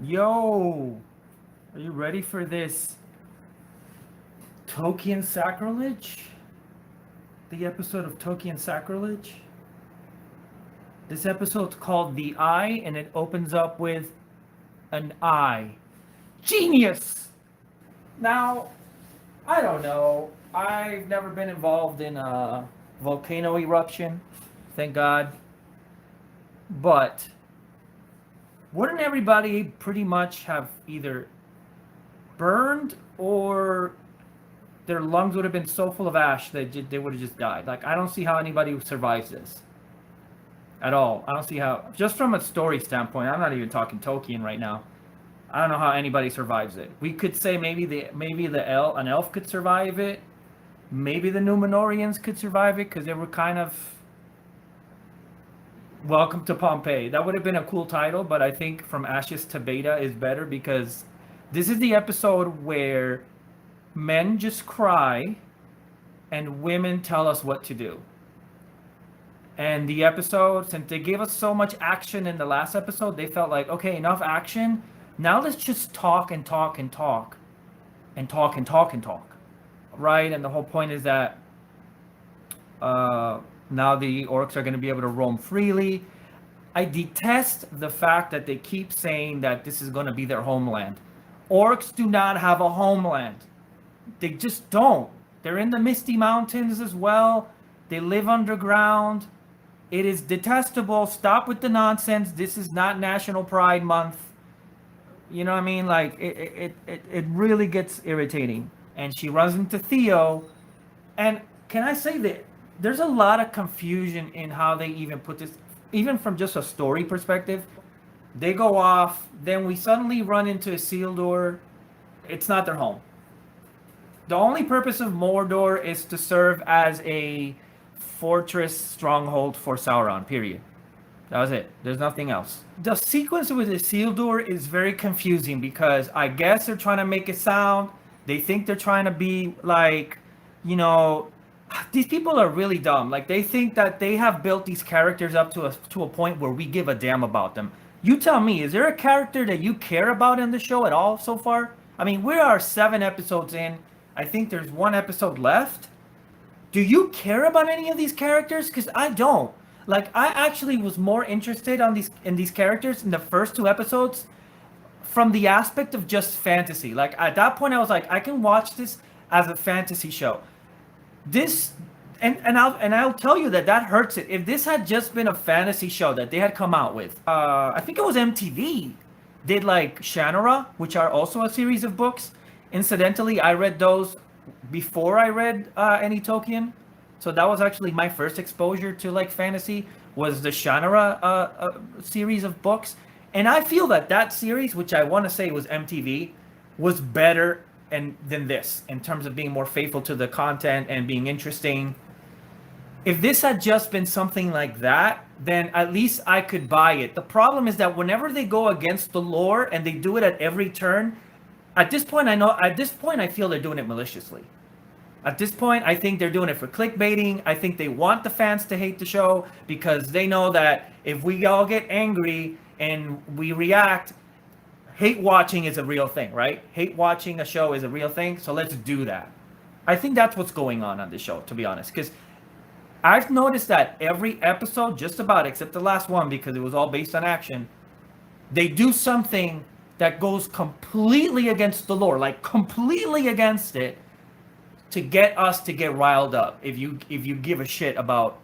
Yo, are you ready for this Tolkien sacrilege? The episode of Tolkien sacrilege? This episode's called The Eye, and it opens up with an eye. Genius! Now, I don't know. I've never been involved in a volcano eruption, thank God. But wouldn't everybody pretty much have either burned or their lungs would have been so full of ash that they would have just died? Like, I don't see how anybody survives this at all. I don't see how, just from a story standpoint, I'm not even talking Tolkien right now. I don't know how anybody survives it. We could say an elf could survive it. Maybe the Numenorians could survive it because they were kind of welcome to Pompeii. That would have been a cool title, but I think From Ashes to Beta is better because this is the episode where men just cry and women tell us what to do. And the episode, since they gave us so much action in the last episode, they felt like, okay, enough action. Now let's just talk and talk and talk and talk and talk and talk. Right? And the whole point is that now the orcs are going to be able to roam freely. I detest the fact that they keep saying that this is going to be their homeland. Orcs do not have a homeland. They just don't. They're in the Misty Mountains as well. They live underground. It is detestable. Stop with the nonsense. This is not National Pride Month. You know what I mean? Like, it really gets irritating. And she runs into Theo. And can I say that there's a lot of confusion in how they even put this, even from just a story perspective. They go off, then we suddenly run into Isildur. It's not their home. The only purpose of Mordor is to serve as a fortress stronghold for Sauron, period. That was it. There's nothing else. The sequence with Isildur is very confusing because I guess they're trying to make it sound. They think they're trying to be like, you know, these people are really dumb. Like, they think that they have built these characters up to a point where we give a damn about them. You tell me, is there a character that you care about in the show at all so far? I mean, we are 7 episodes in. I think there's 1 episode left. Do you care about any of these characters? Because I don't. Like, I actually was more interested in these characters in the first 2 episodes from the aspect of just fantasy. Like, at that point, I was like, I can watch this as a fantasy show. This and I'll tell you that hurts it. If this had just been a fantasy show that they had come out with, I think it was MTV did like Shannara, which are also a series of books. Incidentally, I read those before I read any Tolkien, so that was actually my first exposure to like fantasy was the Shannara series of books, and I feel that series, which I want to say was MTV, was better and than this in terms of being more faithful to the content and being interesting. If this had just been something like that, then at least I could buy it. The problem is that whenever they go against the lore and they do it at every turn, at this point I feel they're doing it maliciously. At this point, I think they're doing it for clickbaiting. I think they want the fans to hate the show because they know that if we all get angry and we react, hate watching is a real thing, right? Hate watching a show is a real thing, so let's do that. I think that's what's going on this show, to be honest, because I've noticed that every episode, just about, except the last one because it was all based on action, they do something that goes completely against the lore, like completely against it, to get us to get riled up. If you give a shit about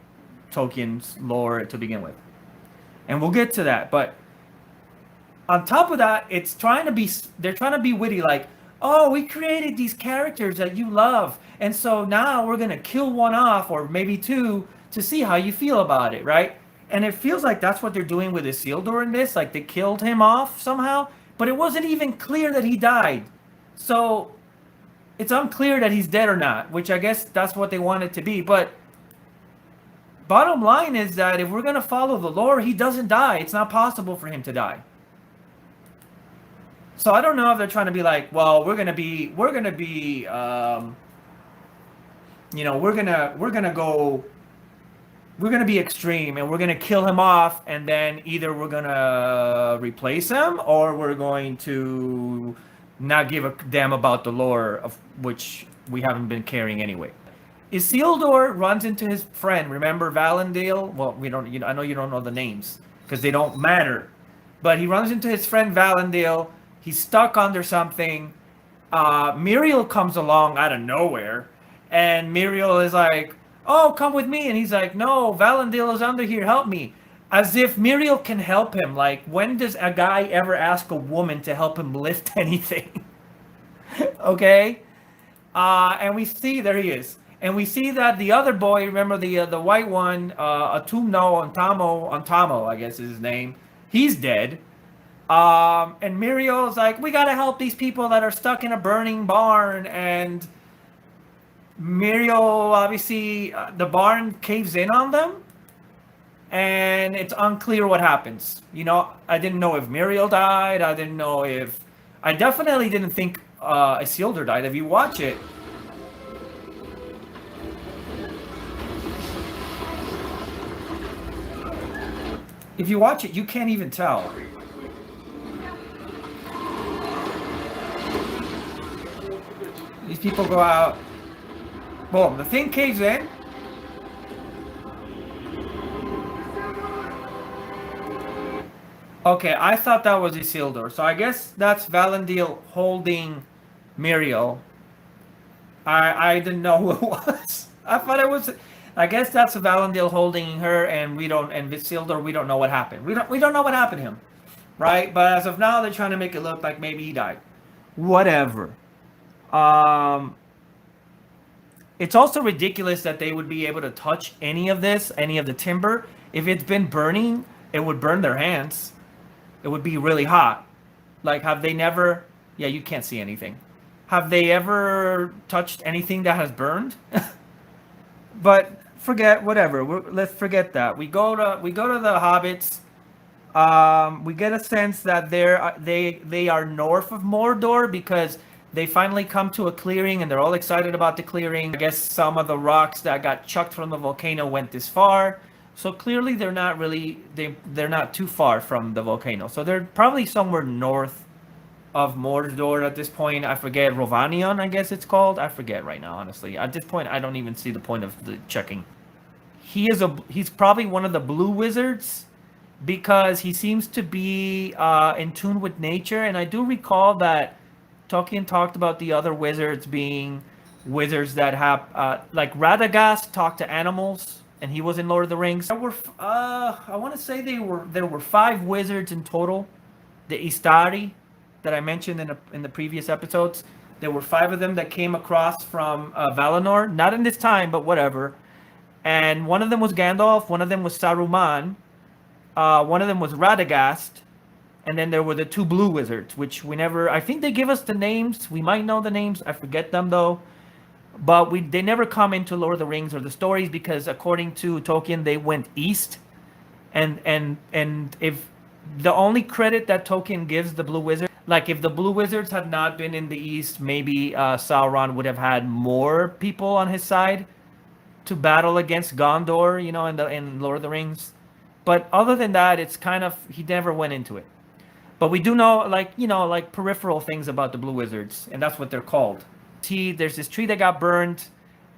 Tolkien's lore to begin with, and we'll get to that, but on top of that, they're trying to be witty, like, oh, we created these characters that you love, and so now we're gonna kill one off, or maybe 2, to see how you feel about it, right? And it feels like that's what they're doing with Isildur in this, like they killed him off somehow, but it wasn't even clear that he died. So it's unclear that he's dead or not, which I guess that's what they want it to be, but bottom line is that if we're gonna follow the lore, he doesn't die. It's not possible for him to die. So I don't know if they're trying to be like, well, we're gonna be, you know, we're gonna go, we're gonna be extreme and we're gonna kill him off, and then either we're gonna replace him or we're going to not give a damn about the lore of which we haven't been carrying anyway. Isildur runs into his friend. Remember Valandale? Well, we don't. I know you don't know the names because they don't matter. But he runs into his friend Valandale. He's stuck under something. Muriel comes along out of nowhere, and Muriel is like, "Oh, come with me." And he's like, "No, Valandale is under here. Help me." As if Muriel can help him. Like, when does a guy ever ask a woman to help him lift anything? Okay. And we see there he is. And we see that the other boy, remember the white one, Atumno Antamo, I guess is his name. He's dead. And Muriel's like, we gotta help these people that are stuck in a burning barn. And Muriel, obviously, the barn caves in on them. And it's unclear what happens. You know, I didn't know if Muriel died. I didn't know if... I definitely didn't think Isildur died. If you watch it... If you watch it, you can't even tell. These people go out. Boom, the thing caves in. Okay, I thought that was Isildur. So I guess that's Valandil holding Muriel. I didn't know who it was. I thought it was... I guess that's Valandil holding her, and Isildur, we don't know what happened. We don't know what happened to him, right? But as of now, they're trying to make it look like maybe he died. Whatever. It's also ridiculous that they would be able to touch any of this, any of the timber. If it's been burning, it would burn their hands. It would be really hot. Like, have they never... Yeah, you can't see anything. Have they ever touched anything that has burned? But forget whatever. Let's forget that. We go to the hobbits. We get a sense that they are north of Mordor because they finally come to a clearing and they're all excited about the clearing. I guess some of the rocks that got chucked from the volcano went this far. So clearly they're not too far from the volcano. So they're probably somewhere north of Mordor at this point. I forget, Rovanion, I guess it's called. I forget right now, honestly. At this point, I don't even see the point of the checking. He's probably one of the blue wizards because he seems to be in tune with nature. And I do recall that Tolkien talked about the other wizards being wizards that have, like Radagast talked to animals, and he was in Lord of the Rings. There were, I want to say there were 5 wizards in total. The Istari that I mentioned in the previous episodes. There were 5 of them that came across from Valinor, not in this time, but whatever. And one of them was Gandalf, one of them was Saruman, one of them was Radagast, and then there were the 2 blue wizards, which we never... I think they give us the names. We might know the names. I forget them though. But they never come into Lord of the Rings or the stories because according to Tolkien, they went east. And if the only credit that Tolkien gives the blue wizard, like if the blue wizards had not been in the east, maybe Sauron would have had more people on his side to battle against Gondor, you know, in Lord of the Rings. But other than that, it's kind of, he never went into it. But we do know, like, you know, like peripheral things about the blue wizards, and that's what they're called. See, there's this tree that got burned.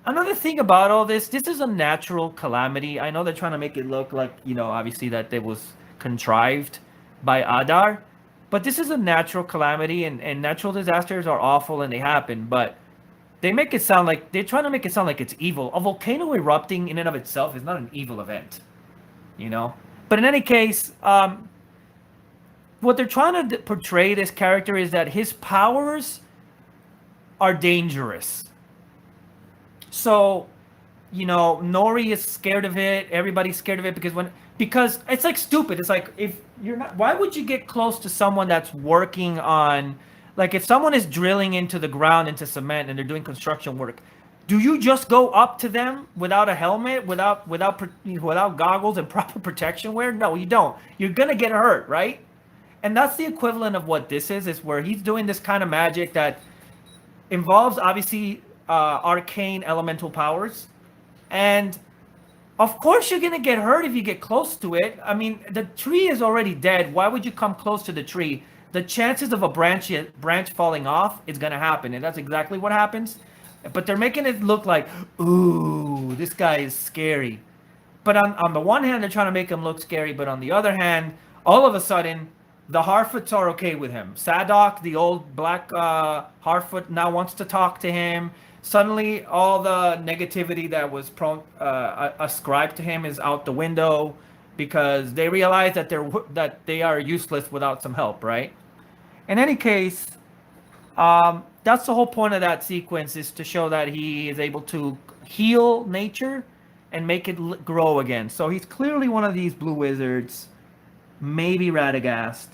Another thing about all this is a natural calamity. I know they're trying to make it look like, you know, obviously that it was contrived by Adar. But this is a natural calamity, and natural disasters are awful and they happen, but they make it sound like, they're trying to make it sound like it's evil. A volcano erupting in and of itself is not an evil event, you know? But in any case, what they're trying to portray this character is that his powers are dangerous. So, you know, Nori is scared of it. Everybody's scared of it because it's like stupid. It's like, if you're not, why would you get close to someone that's working on, like if someone is drilling into the ground, into cement, and they're doing construction work, do you just go up to them without a helmet, without goggles and proper protection wear? No, you don't. You're gonna get hurt, right? And that's the equivalent of what this is where he's doing this kind of magic that involves obviously arcane elemental powers, and Of course you're gonna get hurt if you get close to it. I mean, the tree is already dead. Why would you come close to the tree? The chances of a branch falling off is gonna happen, and that's exactly what happens. But they're making it look like, ooh, this guy is scary. But on the one hand, they're trying to make him look scary, but on the other hand, all of a sudden, the Harfoots are okay with him. Sadok, the old black Harfoot, now wants to talk to him. Suddenly, all the negativity that was ascribed to him is out the window because they realize that they are useless without some help, right? In any case, that's the whole point of that sequence, is to show that he is able to heal nature and make it grow again. So he's clearly one of these blue wizards, maybe Radagast,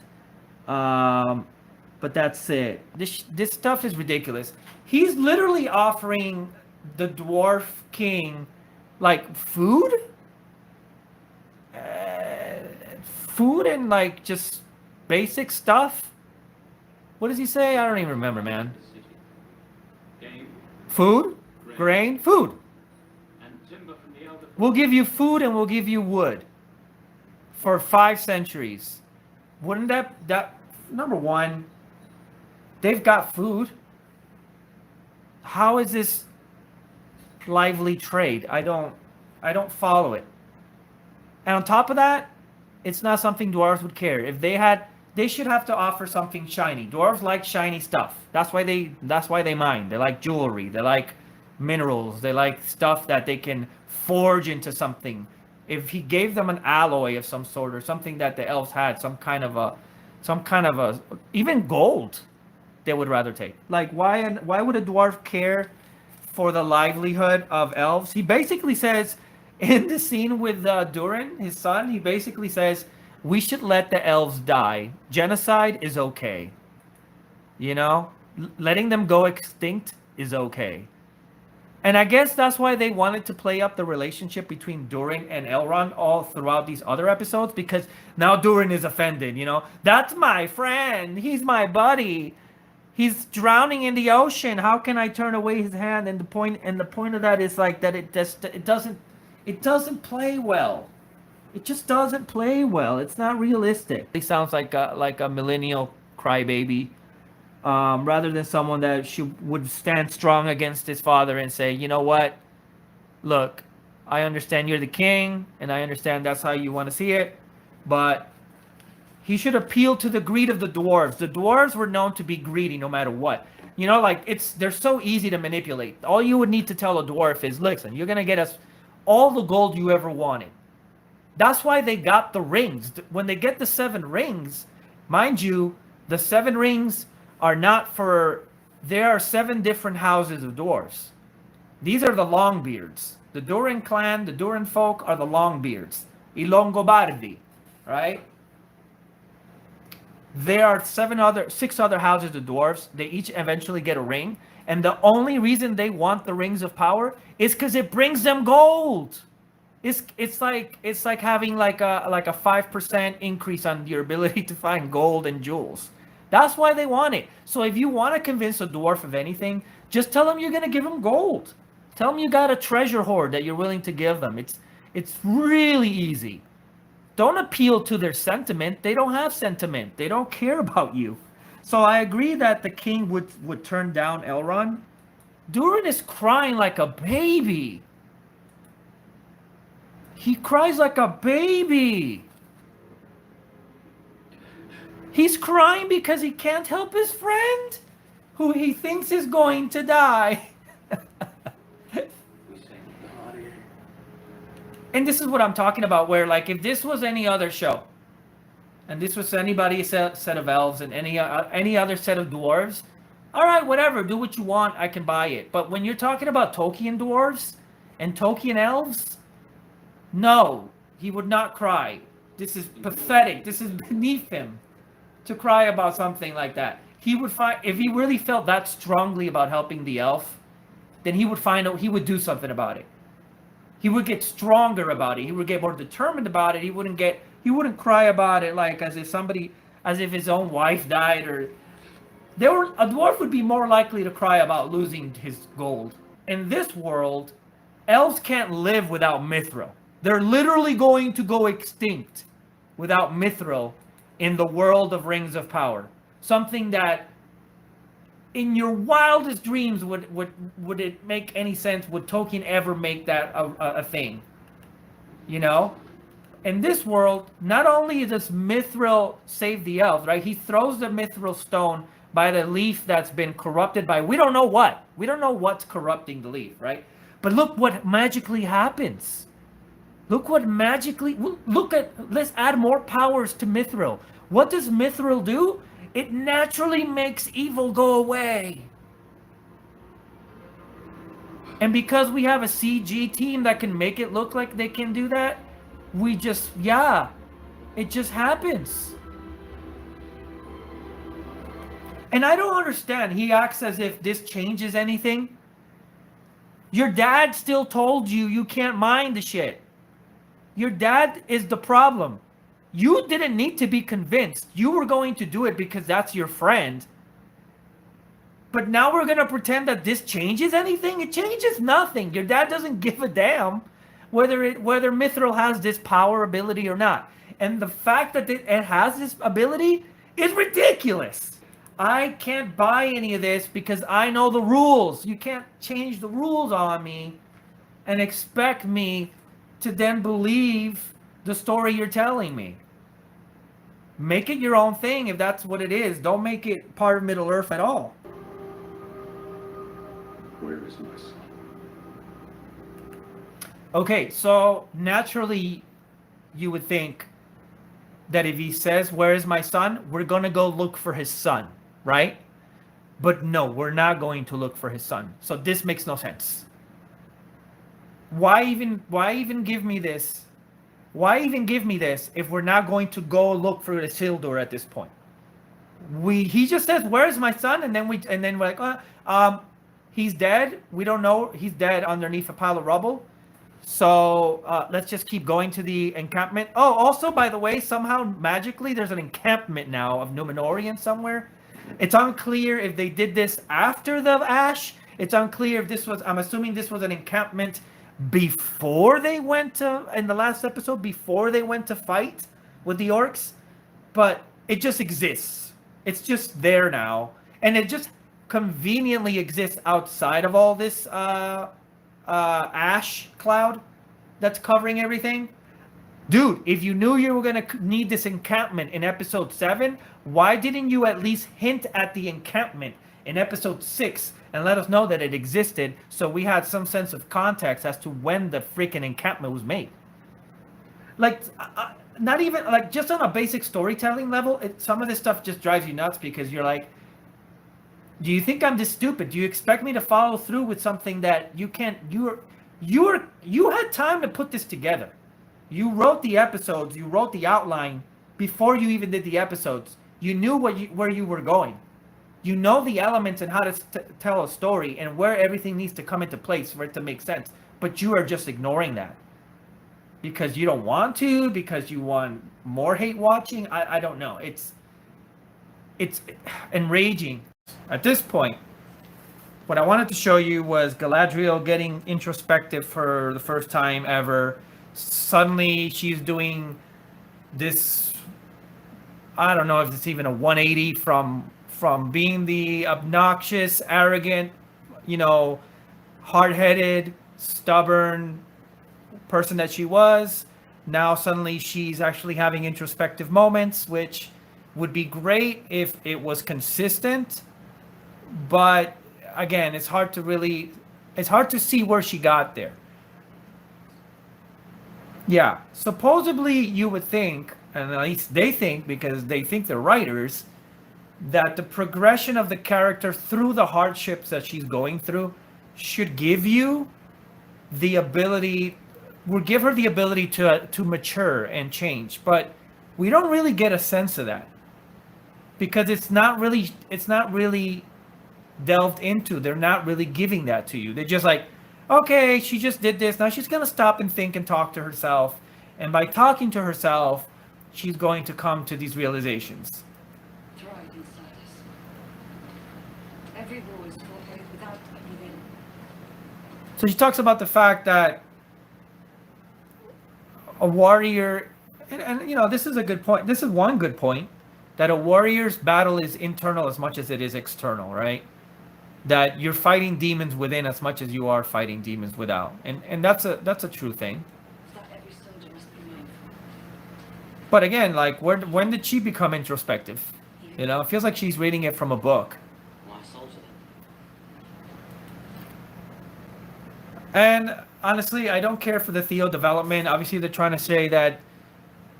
but that's it. This stuff is ridiculous. He's literally offering the dwarf king like food, food and like just basic stuff. What does he say? I don't even remember, man. Food, grain, food. We'll give you food and we'll give you wood for 5 centuries. Wouldn't that number one, they've got food. How is this lively trade? I don't follow it. And on top of that, it's not something dwarves would care. If they should have to offer something shiny. Dwarves like shiny stuff. That's why they mine. They like jewelry. They like minerals. They like stuff that they can forge into something. If he gave them an alloy of some sort or something that the elves had, some kind of a even gold, they would rather take. Like why would a dwarf care for the livelihood of elves? He basically says in the scene with Durin, his son, he basically says we should let the elves die. Genocide is okay. You know, letting them go extinct is okay. And I guess that's why they wanted to play up the relationship between Durin and Elrond all throughout these other episodes, because now Durin is offended, you know. That's my friend. He's my buddy. He's drowning in the ocean. How can I turn away his hand? And the point of that is like that it doesn't play well. It just doesn't play well. It's not realistic. He sounds like a millennial crybaby. Rather than someone that would stand strong against his father and say, you know what, look, I understand you're the king, and I understand that's how you want to see it, but he should appeal to the greed of the dwarves. The dwarves were known to be greedy no matter what. You know, like they're so easy to manipulate. All you would need to tell a dwarf is, listen, you're gonna get us all the gold you ever wanted. That's why they got the rings. When they get the 7 rings, mind you, the 7 rings are not for, there are 7 different houses of dwarves. These are the Longbeards. The Durin clan, the Durin folk are the Longbeards. I Longobardi, right? There are 6 other houses of dwarves. They each eventually get a ring. And the only reason they want the rings of power is because it brings them gold. It's like having like a 5% increase on your ability to find gold and jewels. That's why they want it. So if you want to convince a dwarf of anything, just tell them you're going to give them gold. Tell them you got a treasure hoard that you're willing to give them. It's really easy. Don't appeal to their sentiment. They don't have sentiment. They don't care about you. So I agree that the king would turn down Elrond. Durin is crying like a baby. He cries like a baby. He's crying because he can't help his friend, who he thinks is going to die. And this is what I'm talking about, where like if this was any other show, and this was anybody's set of elves and any other set of dwarves, all right, whatever, do what you want, I can buy it. But when you're talking about Tolkien dwarves and Tolkien elves, no, he would not cry. This is pathetic. This is beneath him to cry about something like that. He would find, if he really felt that strongly about helping the elf, then he would do something about it. He would get stronger about it. He would get more determined about it. He wouldn't cry about it like as if his own wife died, or a dwarf would be more likely to cry about losing his gold. In this world, elves can't live without mithril. They're literally going to go extinct without Mithril in the world of Rings of Power. Something that in your wildest dreams would it make any sense? Would Tolkien ever make that a thing? You know? In this world, not only does Mithril save the elves, right? He throws the Mithril stone by the leaf that's been corrupted by we don't know what. We don't know what's corrupting the leaf, right? But look what magically happens. Look what magically, let's add more powers to Mithril. What does Mithril do? It naturally makes evil go away. And because we have a CG team that can make it look like they can do that, we just, it just happens. And I don't understand. He acts as if this changes anything. Your dad still told you you can't mind the shit. Your dad is the problem. You didn't need to be convinced. You were going to do it because that's your friend. But now we're going to pretend that this changes anything? It changes nothing. Your dad doesn't give a damn whether Mithril has this power ability or not. And the fact that it has this ability is ridiculous. I can't buy any of this because I know the rules. You can't change the rules on me and expect me to then believe the story you're telling me. Make it your own thing if that's what it is. Don't make it part of Middle Earth at all. Where is my son? Okay, so naturally you would think that if he says, "Where is my son?" we're going to go look for his son, right? But no, we're not going to look for his son. So this makes no sense. Why even give me this? Why even give me this if we're not going to go look for Isildur at this point? He just says, "Where is my son?" and then we're like, he's dead. We don't know. He's dead underneath a pile of rubble. So let's just keep going to the encampment. Oh, also, by the way, somehow magically there's an encampment now of Númenóreans somewhere. It's unclear if they did this after the Ash. It's unclear if this was, I'm assuming this was an encampment before they went to, in the last episode, before they went to fight with the orcs. But it just exists. It's just there now. And it just conveniently exists outside of all this ash cloud that's covering everything. Dude, if you knew you were going to need this encampment in episode 7, why didn't you at least hint at the encampment in episode 6 and let us know that it existed so we had some sense of context as to when the freaking encampment was made? Like, not even, like, just on a basic storytelling level, some of this stuff just drives you nuts because you're like, do you think I'm this stupid? Do you expect me to follow through with something that you can't? You had time to put this together. You wrote the episodes. You wrote the outline before you even did the episodes. You knew where you were going. You know the elements and how to tell a story and where everything needs to come into place for it to make sense. But you are just ignoring that because you don't want to, because you want more hate watching. I don't know. It's enraging. At this point, what I wanted to show you was Galadriel getting introspective for the first time ever. Suddenly, she's doing this, I don't know if it's even a 180 from being the obnoxious, arrogant, hard-headed, stubborn person that she was. Now, suddenly, she's actually having introspective moments, which would be great if it was consistent. But again, it's hard to see where she got there. Yeah, supposedly you would think, and at least they think because they think they're writers, that the progression of the character through the hardships that she's going through should give you the ability, will give her the ability to mature and change. But we don't really get a sense of that because it's not really delved into. They're not really giving that to you. They're just like, okay, she just did this. Now she's going to stop and think and talk to herself. And by talking to herself, she's going to come to these realizations. Tried inside us. Every war is fought without a beginning. So she talks about the fact that a warrior, and this is a good point. This is one good point, that a warrior's battle is internal as much as it is external, right? That you're fighting demons within as much as you are fighting demons without, and that's a true thing. That every soldier must be mindful. But again, like when did she become introspective? It feels like she's reading it from a book. Why soldier then? And honestly, I don't care for the Theo development. Obviously, they're trying to say that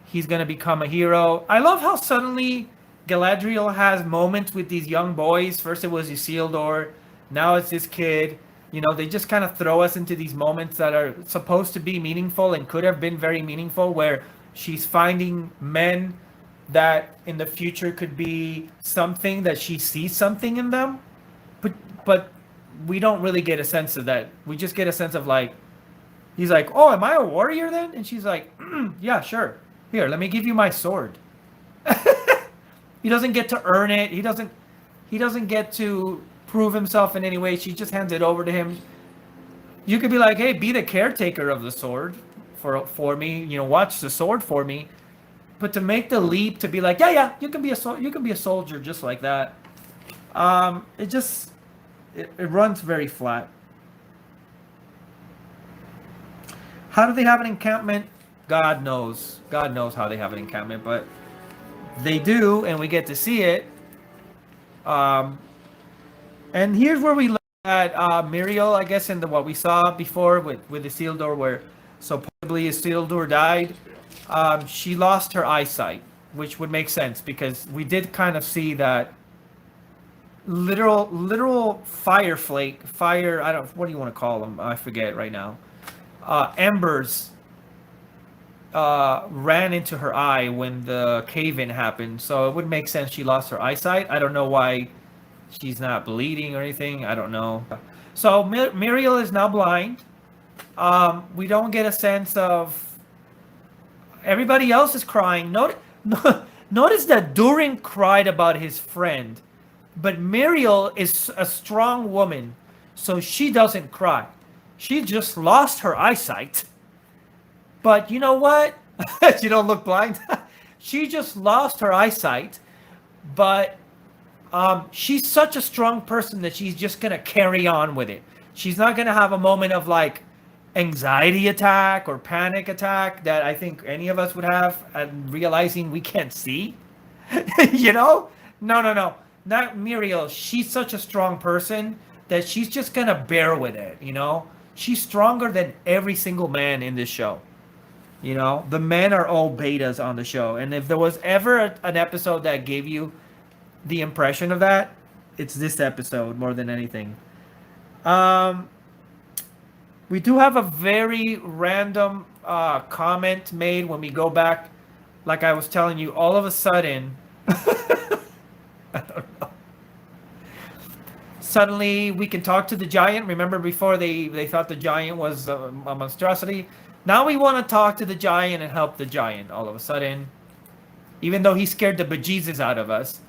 he's going to become a hero. I love how suddenly Galadriel has moments with these young boys. First it was Isildur, now it's this kid. They just kind of throw us into these moments that are supposed to be meaningful and could have been very meaningful, where she's finding men that in the future could be something, that she sees something in them. But we don't really get a sense of that. We just get a sense of like, he's like, oh, am I a warrior then? And she's like, yeah, sure. Here, let me give you my sword. He doesn't get to earn it. He doesn't get to prove himself in any way. She just hands it over to him. You could be like, hey, be the caretaker of the sword for me. Watch the sword for me. But to make the leap to be like, yeah, you can be a soldier just like that. It runs very flat. How do they have an encampment? God knows. God knows how they have an encampment, but they do, and we get to see it. And here's where we look at Miriel, I guess, in what we saw before with Isildur, where supposedly Isildur died. She lost her eyesight, which would make sense because we did kind of see that literal fire, what do you want to call them? I forget right now. Embers ran into her eye when the cave-in happened, so it would make sense she lost her eyesight. I don't know why she's not bleeding or anything. I don't know. So Muriel is now blind. We don't get a sense of... Everybody else is crying. Notice that Durin cried about his friend, but Muriel is a strong woman, so she doesn't cry. She just lost her eyesight. But you know what? She don't look blind. She just lost her eyesight, but she's such a strong person that she's just gonna carry on with it. She's not gonna have a moment of like anxiety attack or panic attack that I think any of us would have at realizing we can't see. No. Not Muriel. She's such a strong person that she's just gonna bear with it. She's stronger than every single man in this show. The men are all betas on the show. And if there was ever an episode that gave you the impression of that, it's this episode more than anything. We do have a very random comment made when we go back. Like I was telling you, all of a sudden, I don't know. Suddenly we can talk to the giant. Remember before they thought the giant was a monstrosity? Now we want to talk to the giant and help the giant all of a sudden. Even though he scared the bejesus out of us.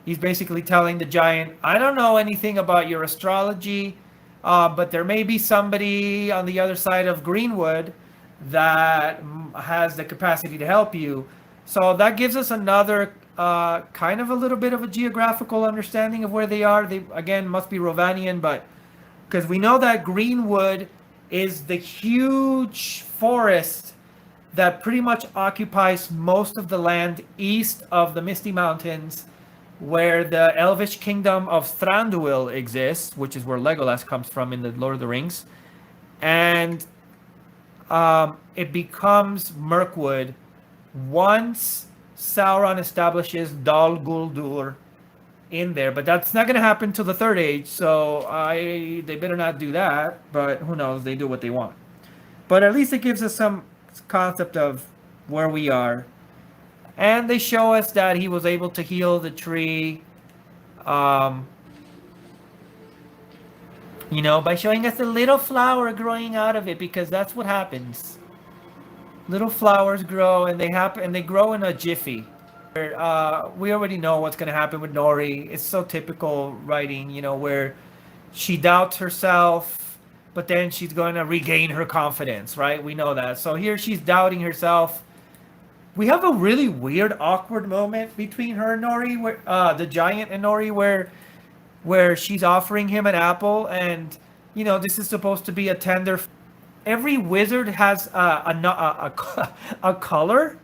He's basically telling the giant, I don't know anything about your astrology, but there may be somebody on the other side of Greenwood that has the capacity to help you. So that gives us another kind of a little bit of a geographical understanding of where they are. They, again, must be Rovanian, but because we know that Greenwood is the huge forest that pretty much occupies most of the land east of the Misty Mountains, where the Elvish kingdom of Thranduil exists, which is where Legolas comes from in the Lord of the Rings. And it becomes Mirkwood once Sauron establishes Dol Guldur in there. But that's not going to happen till the Third Age, so they better not do that. But who knows, they do what they want. But at least it gives us some concept of where we are. And they show us that he was able to heal the tree, by showing us a little flower growing out of it, because that's what happens. Little flowers grow, and they grow in a jiffy. We already know what's going to happen with Nori. It's so typical writing, where she doubts herself. but then she's going to regain her confidence, right? We know that. So here she's doubting herself. We have a really weird, awkward moment between her and Nori, where the giant and Nori, where she's offering him an apple, and this is supposed to be a tender. Every wizard has a color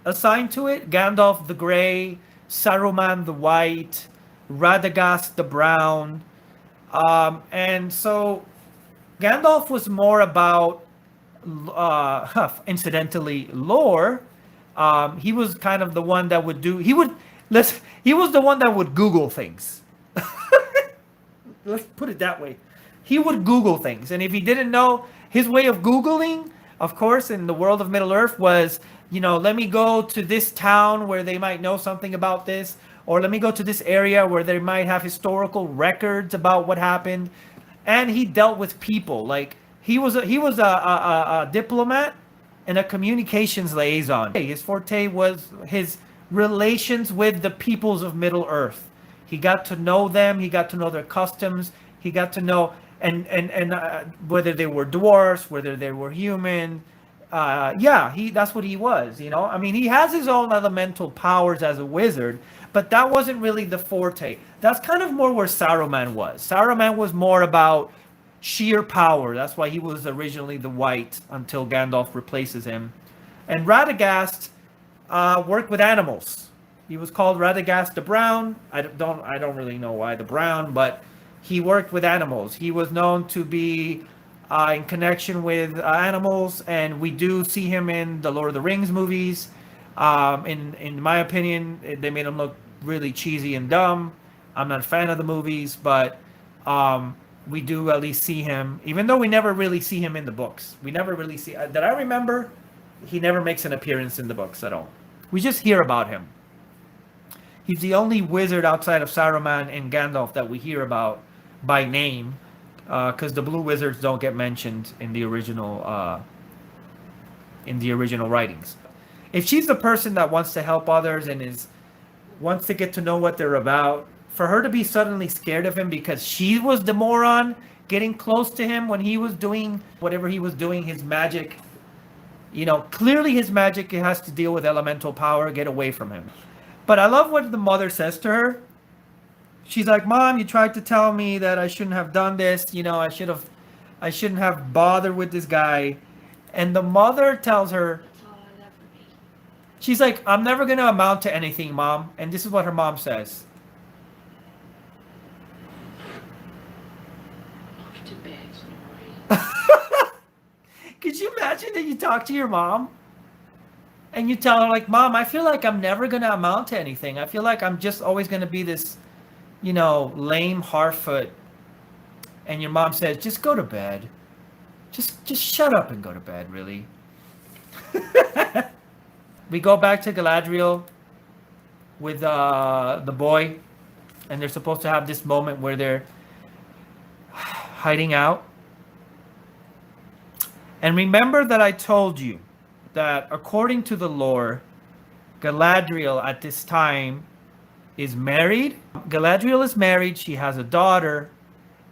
assigned to it. Gandalf the gray, Saruman the white, Radagast the brown, and so Gandalf was more about, incidentally, lore. He was kind of the one that would do. He was the one that would Google things. Let's put it that way. He would Google things, and if he didn't know, his way of Googling, of course, in the world of Middle Earth was, let me go to this town where they might know something about this, or let me go to this area where they might have historical records about what happened. And he dealt with people. Like he was a diplomat and a communications liaison. His forte was his relations with the peoples of Middle Earth. He got to know them. He got to know their customs. He got to know and whether they were dwarfs, whether they were human. That's what he was. I mean, he has his own elemental powers as a wizard, but that wasn't really the forte. That's kind of more where Saruman was. Saruman was more about sheer power. That's why he was originally the white until Gandalf replaces him. And Radagast worked with animals. He was called Radagast the Brown. I don't really know why the brown, but he worked with animals. He was known to be in connection with animals, and we do see him in the Lord of the Rings movies. In my opinion, they made him look really cheesy and dumb. I'm not a fan of the movies, but we do at least see him, even though we never really see him in the books. We never really see, that I remember, he never makes an appearance in the books at all. We just hear about him. He's the only wizard outside of Saruman and Gandalf that we hear about by name, because the blue wizards don't get mentioned in the original writings. If she's the person that wants to help others and wants to get to know what they're about, for her to be suddenly scared of him because she was the moron getting close to him when he was doing whatever he was doing, his magic, clearly his magic has to deal with elemental power. Get away from him. But I love what the mother says to her. She's like, "Mom, you tried to tell me that I shouldn't have done this. I shouldn't have bothered with this guy." And the mother tells her, That's all I'll ever be. she's like, "I'm never going to amount to anything, Mom." And this is what her mom says. Off to bed, Snorri. Could you imagine that you talk to your mom and you tell her, like, "Mom, I feel like I'm never going to amount to anything. I feel like I'm just always going to be this, lame Harfoot." And your mom says, "Just go to bed. Just shut up and go to bed, really." We go back to Galadriel with the boy, and they're supposed to have this moment where they're hiding out. And remember that I told you that according to the lore, Galadriel at this time is married. Galadriel is married. She has a daughter,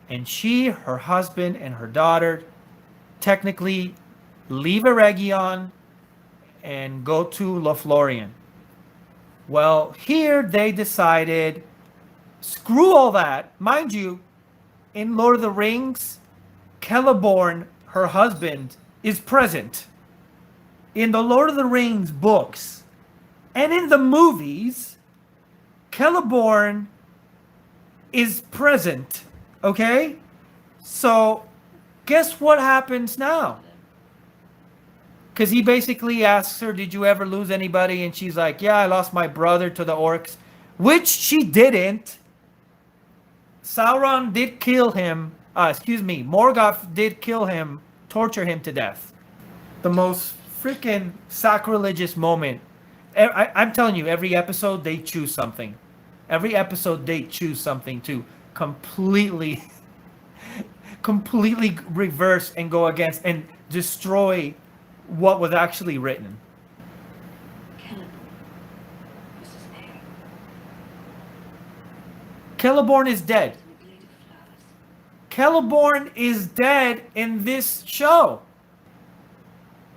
and she, her husband, and her daughter technically leave Eregion and go to Lothlorien. Well, here they decided, screw all that. Mind you, in Lord of the Rings, Celeborn, her husband, is present. In the Lord of the Rings books and in the movies, Celeborn is present. Okay? So, guess what happens now? Because he basically asks her, "Did you ever lose anybody?" And she's like, "Yeah, I lost my brother to the orcs," which she didn't. Sauron did kill him. Morgoth did kill him, torture him to death. The most freaking sacrilegious moment. I'm telling you, every episode they choose something. Every episode they choose something to completely reverse and go against and destroy what was actually written. Celeborn was his name. Celeborn is dead. In a glade of flowers. Celeborn is dead in this show.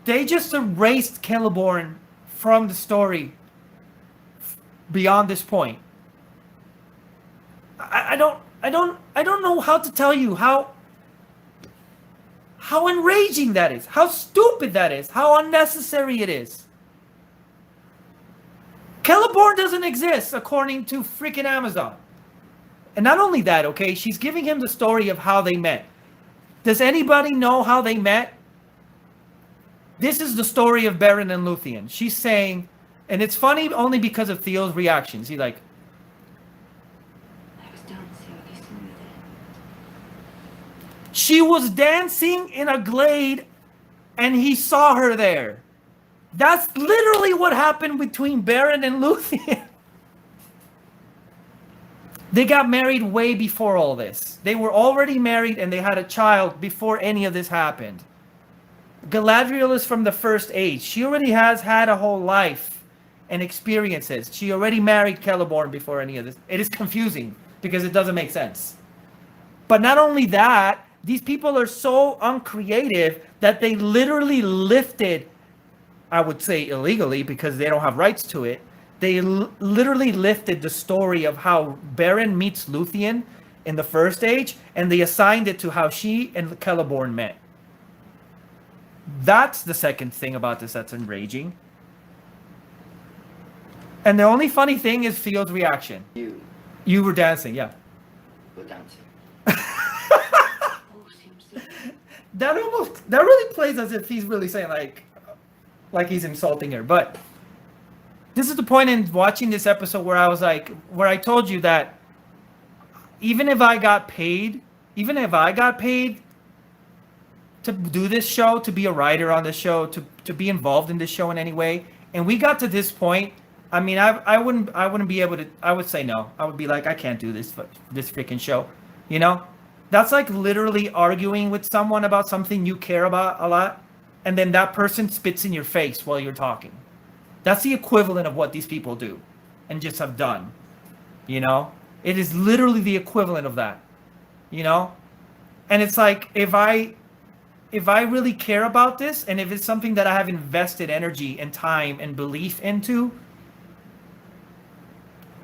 They just erased Celeborn from the story beyond this point. I don't know how to tell you how enraging that is, how stupid that is, how unnecessary it is. Celeborn doesn't exist according to freaking Amazon. And not only that, okay, she's giving him the story of how they met. Does anybody know how they met? This is the story of Beren and Luthien. She's saying, and it's funny only because of Theo's reactions. He's like, I was dancing with this woman there. she was dancing in a glade and he saw her there. That's literally what happened between Beren and Luthien. They got married way before all this. They were already married and they had a child before any of this happened. Galadriel is from the First Age. She already has had a whole life and experiences. She already married Celeborn before any of this. It is confusing because it doesn't make sense. But not only that, these people are so uncreative that they literally lifted, I would say illegally because they don't have rights to it, they literally lifted the story of how Beren meets Luthien in the First Age, and they assigned it to how she and Celeborn met. That's the second thing about this that's enraging. And the only funny thing is Theo's reaction. You were dancing, yeah. We're dancing. Oh, seems so. That really plays as if he's really saying like he's insulting her. But this is the point in watching this episode where I was like, where I told you that even if I got paid to do this show, to be a writer on this show, to be involved in this show in any way, and we got to this point, I mean, I wouldn't be able to. I would say no. I would be like, I can't do this freaking show, you know. That's like literally arguing with someone about something you care about a lot, and then that person spits in your face while you're talking. That's the equivalent of what these people do and just have done, you know. It is literally the equivalent of that, you know. And it's like, if I really care about this, and if it's something that I have invested energy and time and belief into,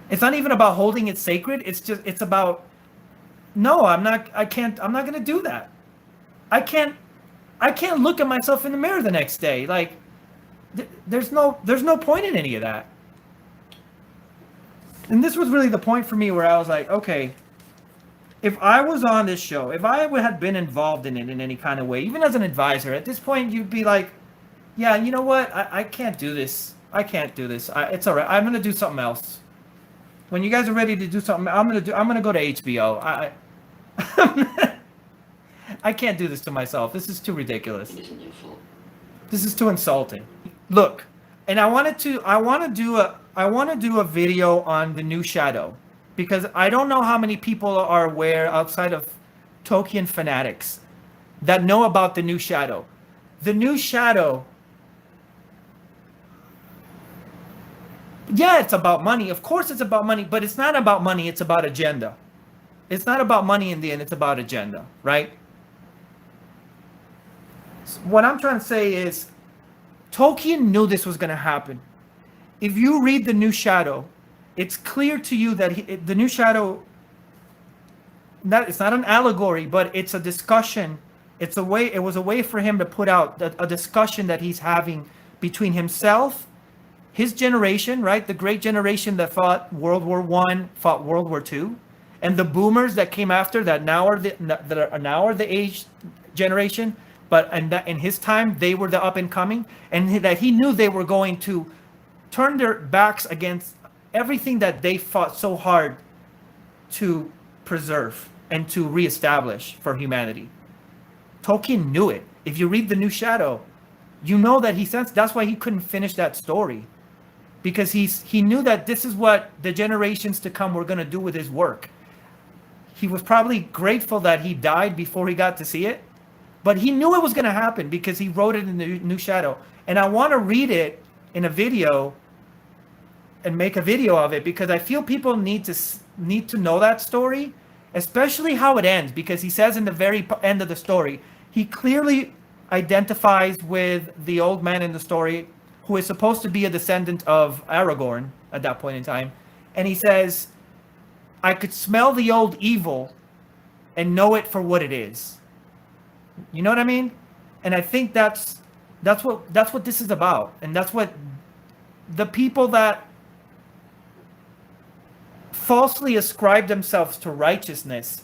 it's not even about holding it sacred. It's about, no, I'm not going to do that. I can't look at myself in the mirror the next day. Like, there's no point in any of that. And this was really the point for me where I was like, okay, if I was on this show, if I had been involved in it in any kind of way, even as an advisor, at this point you'd be like, yeah, you know what? I can't do this. I can't do this. It's all right. I'm going to do something else. When you guys are ready to do something, I'm going to go to HBO. I can't do this to myself. This is too ridiculous. It isn't your fault. This is too insulting. Look, and I want to do a video on the new Shadow, because I don't know how many people are aware outside of Tolkien fanatics that know about the new Shadow. The new Shadow, yeah, it's about money. Of course it's about money, but it's not about money, it's about agenda. It's not about money in the end, it's about agenda, right? So what I'm trying to say is, Tolkien knew this was going to happen. If you read The New Shadow, it's clear to you that The New Shadow, it's not an allegory, but it's a discussion. It was a way for him to put out a discussion that he's having between himself, his generation, right? The great generation that fought World War I, fought World War II, and the boomers that came after that now are the age generation. But in his time, they were the up and coming, and that he knew they were going to turn their backs against everything that they fought so hard to preserve and to reestablish for humanity. Tolkien knew it. If you read The New Shadow, you know that he sensed. That's why he couldn't finish that story, because he knew that this is what the generations to come were going to do with his work. He was probably grateful that he died before he got to see it. But he knew it was going to happen because he wrote it in The New Shadow. And I want to read it in a video and make a video of it, because I feel people need to know that story especially how it ends, because he says in the very end of the story, he clearly identifies with the old man in the story who is supposed to be a descendant of Aragorn at that point in time. And he says, I could smell the old evil and know it for what it is. You know what I mean? And I think that's what this is about. And that's what the people that falsely ascribe themselves to righteousness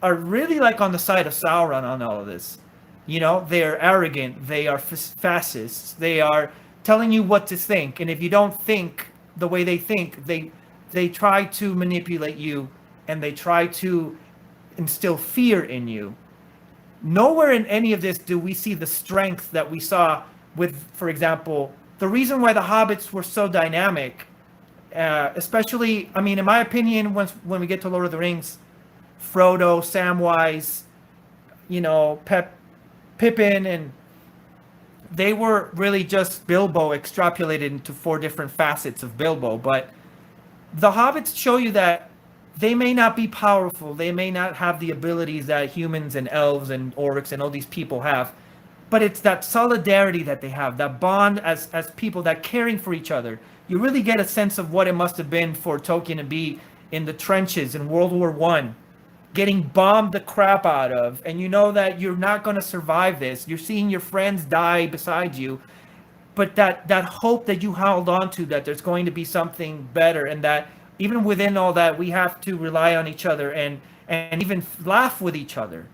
are really like on the side of Sauron on all of this. You know, they're arrogant, they are fascists, they are telling you what to think, and if you don't think the way they think, they try to manipulate you, and they try to instill fear in you. Nowhere in any of this do we see the strength that we saw with, for example, the reason why the hobbits were so dynamic, especially, I mean, in my opinion, when we get to Lord of the Rings, Frodo, Samwise, you know, Pippin, and they were really just Bilbo extrapolated into 4 different facets of Bilbo. But the hobbits show you that they may not be powerful, they may not have the abilities that humans and elves and orcs and all these people have, but it's that solidarity that they have, that bond as people, that caring for each other. You really get a sense of what it must have been for Tolkien to be in the trenches in World War I, getting bombed the crap out of, and you know that you're not going to survive this. You're seeing your friends die beside you, but that hope that you held on to, that there's going to be something better, and that even within all that, we have to rely on each other and even laugh with each other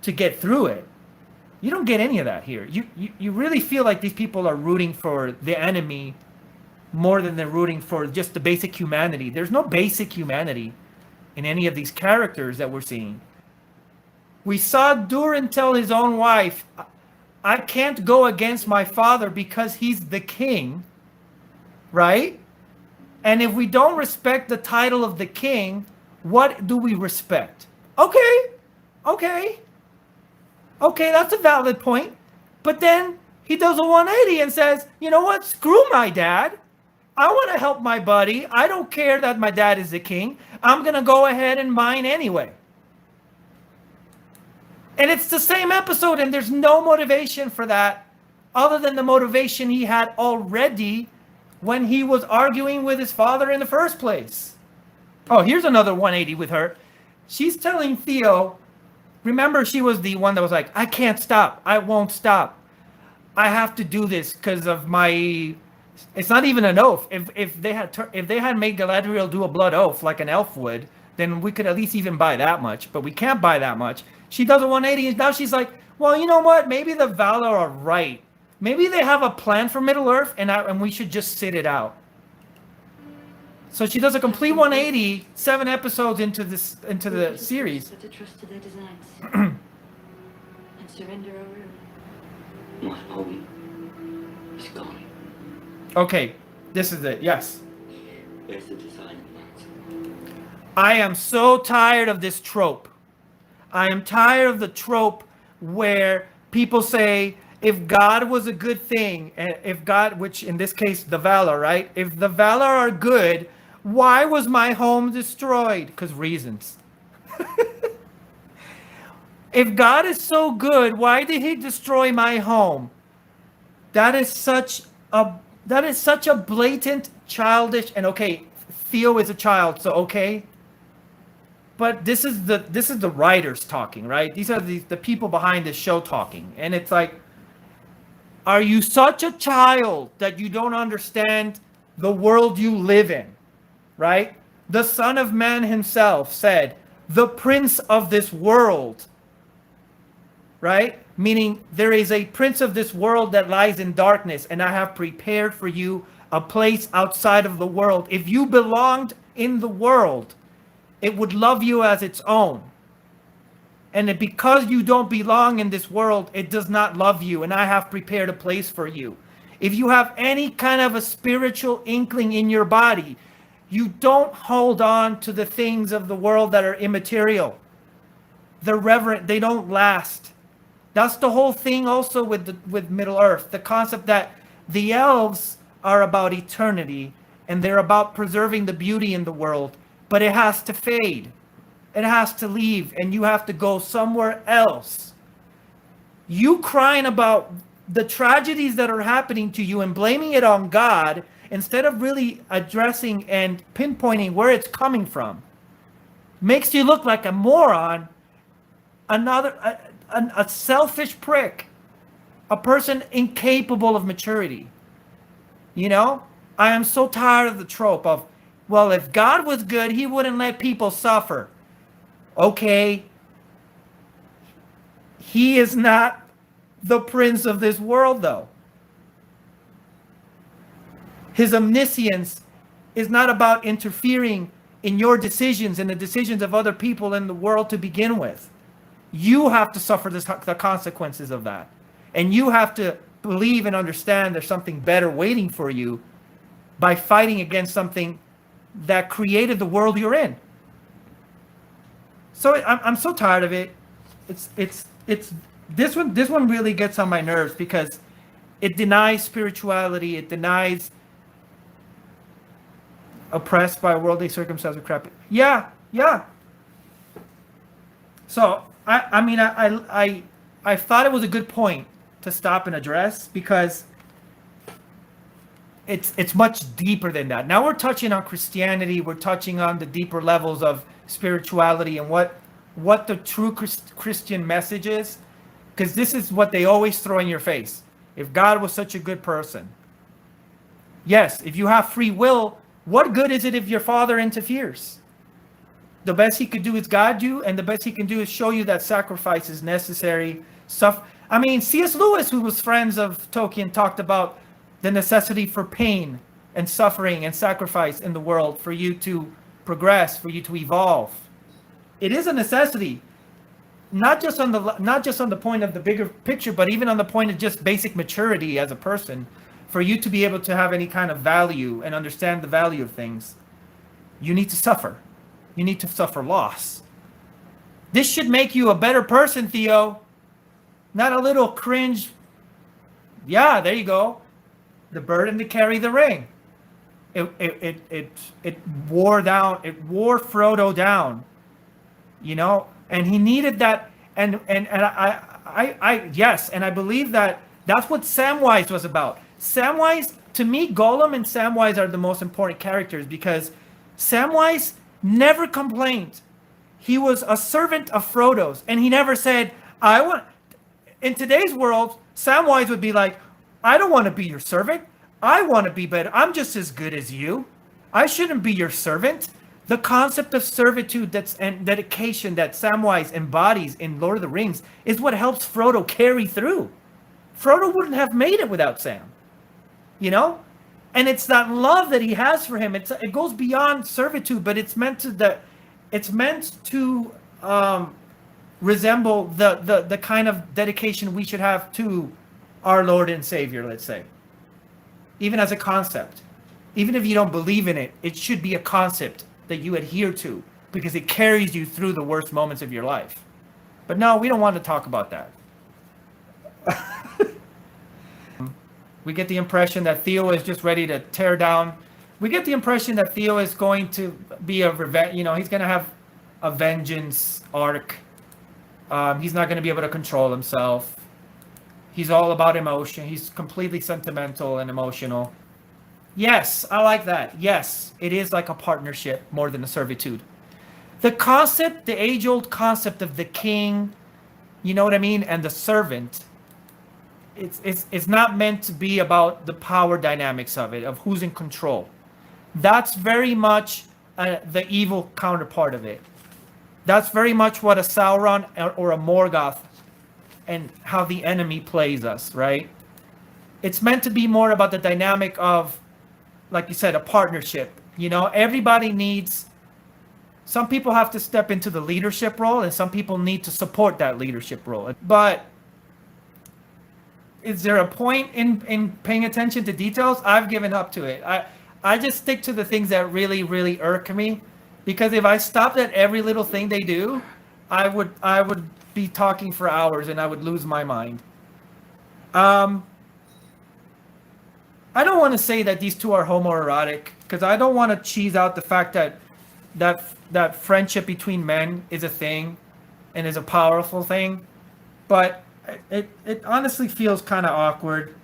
to get through it. You don't get any of that here. You really feel like these people are rooting for the enemy more than they're rooting for just the basic humanity. There's no basic humanity in any of these characters that we're seeing. We saw Durin tell his own wife, I can't go against my father because he's the king, right? And if we don't respect the title of the king, what do we respect? Okay, that's a valid point. But then he does a 180 and says, you know what, screw my dad. I want to help my buddy. I don't care that my dad is the king. I'm going to go ahead and mine anyway. And it's the same episode, and there's no motivation for that other than the motivation he had already when he was arguing with his father in the first place. Oh, here's another 180 with her. She's telling Theo, remember, she was the one that was like, I can't stop. I won't stop. I have to do this because of my... It's not even an oath. If they had made Galadriel do a blood oath like an elf would, then we could at least even buy that much. But we can't buy that much. She does a 180, and now she's like, well, you know what? Maybe the Valar are right. Maybe they have a plan for Middle-earth, and we should just sit it out. So she does a complete 180, 7 episodes into the series. To trust to their designs and surrender our will. My home is gone. Okay, this is it. Yes. Where's the design plans? I am so tired of this trope. I am tired of the trope where people say, if God was a good thing, if God, which in this case, the Valar, right? If the Valar are good, why was my home destroyed? Because reasons. If God is so good, why did he destroy my home? That is such a blatant, childish, and okay, Theo is a child, so okay. But this is the writers talking, right? These are the people behind this show talking. And it's like, are you such a child that you don't understand the world you live in, right? The Son of Man himself said, the prince of this world, right? Meaning there is a prince of this world that lies in darkness, and I have prepared for you a place outside of the world. If you belonged in the world, it would love you as its own. And because you don't belong in this world, it does not love you, and I have prepared a place for you. If you have any kind of a spiritual inkling in your body, you don't hold on to the things of the world that are immaterial. They're reverent, they don't last. That's the whole thing also with Middle-earth. The concept that the elves are about eternity, and they're about preserving the beauty in the world, but it has to fade. it has to leave and you have to go somewhere else. You crying about the tragedies that are happening to you and blaming it on God instead of really addressing and pinpointing where it's coming from makes you look like a moron, a selfish prick, a person incapable of maturity. You know, I am so tired of the trope of, well, if God was good, he wouldn't let people suffer. Okay, he is not the prince of this world, though. His omniscience is not about interfering in your decisions and the decisions of other people in the world to begin with. You have to suffer the consequences of that. And you have to believe and understand there's something better waiting for you by fighting against something that created the world you're in. So I'm so tired of it. It's this one really gets on my nerves because it denies spirituality. It denies oppressed by worldly circumstances crap. Yeah. So I thought it was a good point to stop and address because it's much deeper than that. Now we're touching on Christianity. We're touching on the deeper levels of spirituality and what the true Christian message is, because this is what they always throw in your face. If God was such a good person, yes, if you have free will, what good is it if your father interferes? The best he could do is guide you, and the best he can do is show you that sacrifice is necessary. I mean, C.S. Lewis, who was friends of Tolkien, talked about the necessity for pain and suffering and sacrifice in the world for you to progress, for you to evolve. It is a necessity, not just on the point of the bigger picture, but even on the point of just basic maturity as a person, for you to be able to have any kind of value and understand the value of things. You need to suffer. You need to suffer loss. This should make you a better person, Theo. Not a little cringe. Yeah, there you go. The burden to carry the ring. It wore Frodo down. You know, and he needed that. And I believe that that's what Samwise was about. Samwise, to me, Gollum and Samwise are the most important characters because Samwise never complained. He was a servant of Frodo's, and he never said, I want... In today's world, Samwise would be like, I don't want to be your servant. I want to be better. I'm just as good as you. I shouldn't be your servant. The concept of servitude and dedication that Samwise embodies in Lord of the Rings is what helps Frodo carry through. Frodo wouldn't have made it without Sam. You know? And it's that love that he has for him. It goes beyond servitude, but it's meant to resemble the kind of dedication we should have to our Lord and Savior, let's say. Even as a concept. Even if you don't believe in it, it should be a concept that you adhere to because it carries you through the worst moments of your life. But no, we don't want to talk about that. We get the impression that Theo is just ready to tear down. We get the impression that Theo is going to be a revenge. You know, he's going to have a vengeance arc. He's not going to be able to control himself. He's all about emotion. He's completely sentimental and emotional. Yes, I like that. Yes, it is like a partnership more than a servitude. The concept, the age-old concept of the king, you know what I mean, and the servant, it's not meant to be about the power dynamics of it, of who's in control. That's very much the evil counterpart of it. That's very much what a Sauron or a Morgoth and how the enemy plays us, right? It's meant to be more about the dynamic of, like you said, a partnership. You know, everybody needs... Some people have to step into the leadership role, and some people need to support that leadership role. But is there a point in paying attention to details? I've given up to it. I just stick to the things that really, really irk me, because if I stopped at every little thing they do, I would be talking for hours and I would lose my mind. I don't want to say that these two are homoerotic, because I don't want to cheese out the fact that that friendship between men is a thing and is a powerful thing, but it honestly feels kind of awkward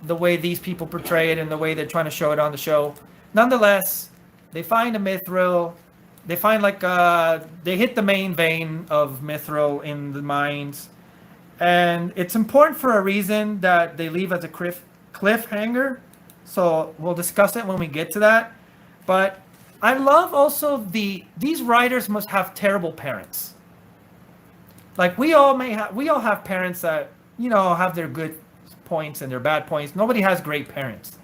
the way these people portray it and the way they're trying to show it on the show. Nonetheless, they find a mithril. They find they hit the main vein of mithril in the mines, and it's important for a reason that they leave as a cliffhanger. So we'll discuss it when we get to that. But I love also these writers must have terrible parents. Like we all have parents that have their good points and their bad points. Nobody has great parents.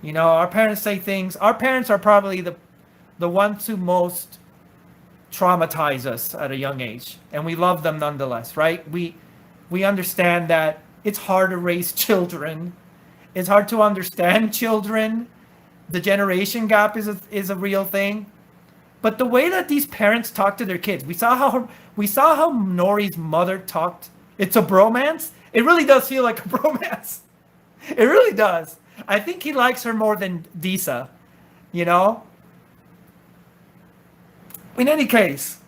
Our parents say things. Our parents are probably the ones who most traumatize us at a young age, and we love them nonetheless, right? We understand that it's hard to raise children. It's hard to understand children. The generation gap is a real thing. But the way that these parents talk to their kids, we saw how Nori's mother talked. It's a bromance. It really does feel like a bromance. It really does. I think he likes her more than Disa, In any case,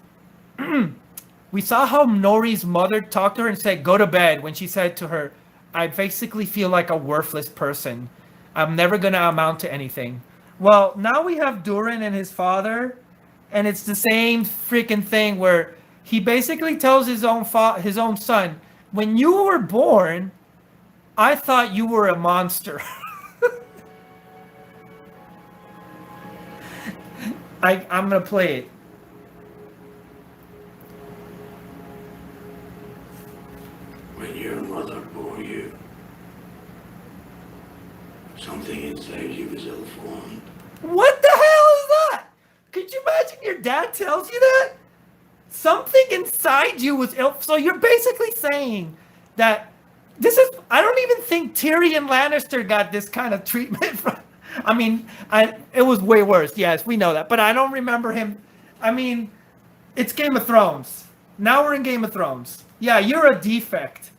we saw how Nori's mother talked to her and said, "Go to bed," when she said to her, "I basically feel like a worthless person. I'm never going to amount to anything." Well, now we have Durin and his father, and it's the same freaking thing where he basically tells his own son, "When you were born, I thought you were a monster." I'm going to play it. When your mother bore you, something inside you was ill-formed. What the hell is that? Could you imagine your dad tells you that? Something inside you was ill. So you're basically saying that I don't even think Tyrion Lannister got this kind of treatment from. It was way worse. Yes, we know that. But I don't remember him. It's Game of Thrones. Now we're in Game of Thrones. Yeah, you're a defect.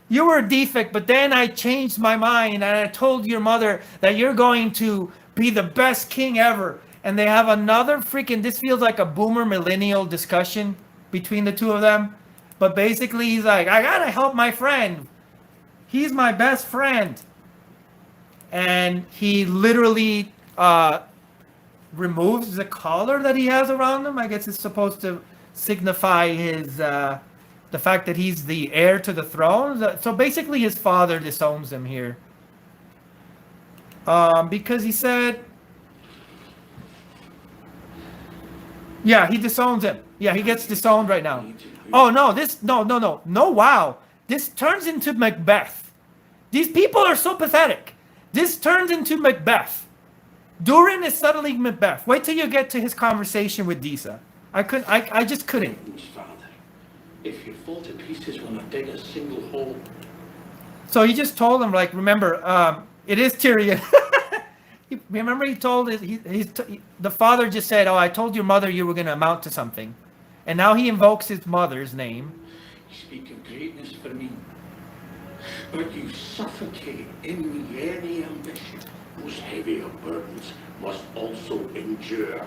You were a defect, but then I changed my mind and I told your mother that you're going to be the best king ever. And they have another this feels like a boomer millennial discussion between the two of them. But basically he's like, "I gotta help my friend. He's my best friend." And he literally removes the collar that he has around him. I guess it's supposed to signify the fact that he's the heir to the throne. So basically his father disowns him here. Because he said, yeah, he disowns him. Yeah, he gets disowned right now. Oh, no, no, wow. This turns into Macbeth. These people are so pathetic. This turns into Macbeth. Durin is suddenly Macbeth. Wait till you get to his conversation with Disa. I just couldn't. Father, if you fall to pieces when I dig a single hole. So he just told him, remember, it is Tyrion. Remember he told the father just said, "Oh, I told your mother you were going to amount to something." And now he invokes his mother's name. You speak of greatness for me, but you suffocate in me any ambition. Those heavier burdens must also endure.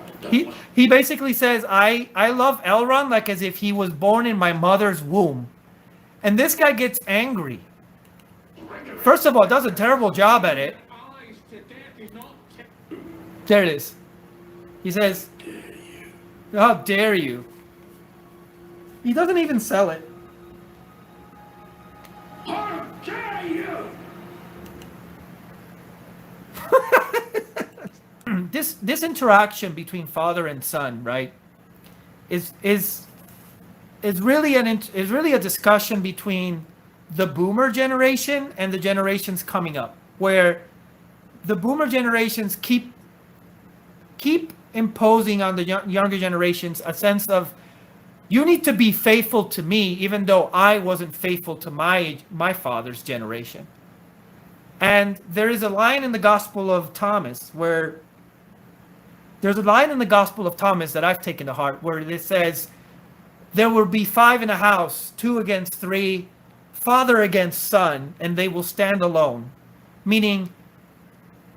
He basically says, I love Elrond like as if he was born in my mother's womb. And this guy gets angry. First of all, does a terrible job at it. There it is. He says, "How dare you?" He doesn't even sell it. How dare you! This interaction between father and son, right, is really a discussion between the boomer generation and the generations coming up, where the boomer generations keep imposing on the younger generations a sense of, you need to be faithful to me even though I wasn't faithful to my father's generation. And there is a line in the Gospel of Thomas that I've taken to heart, where it says, "There will be 5 in a house, 2 against 3, father against son, and they will stand alone." Meaning,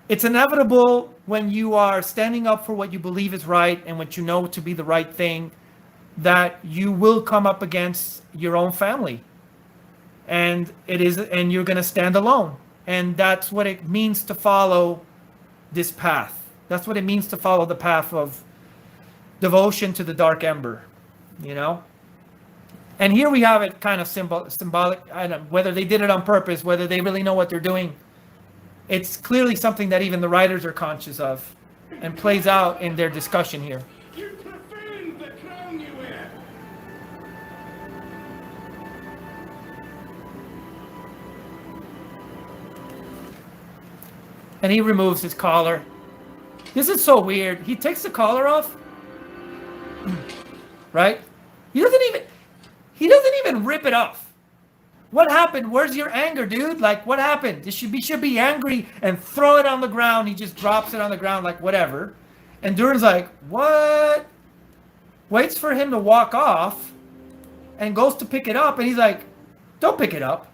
it's inevitable when you are standing up for what you believe is right and what you know to be the right thing, that you will come up against your own family. And you're going to stand alone. And that's what it means to follow this path. That's what it means to follow the path of devotion to the dark ember, you know? And here we have it kind of symbolic. I don't know whether they did it on purpose, whether they really know what they're doing. It's clearly something that even the writers are conscious of and plays out in their discussion here. You profaned the crown you wear. And he removes his collar. This is so weird. He takes the collar off. Right? He doesn't even rip it off. What happened? Where's your anger, dude? Like, what happened? He should be angry and throw it on the ground. He just drops it on the ground like whatever. And Durin's like, what? Waits for him to walk off and goes to pick it up. And he's like, don't pick it up.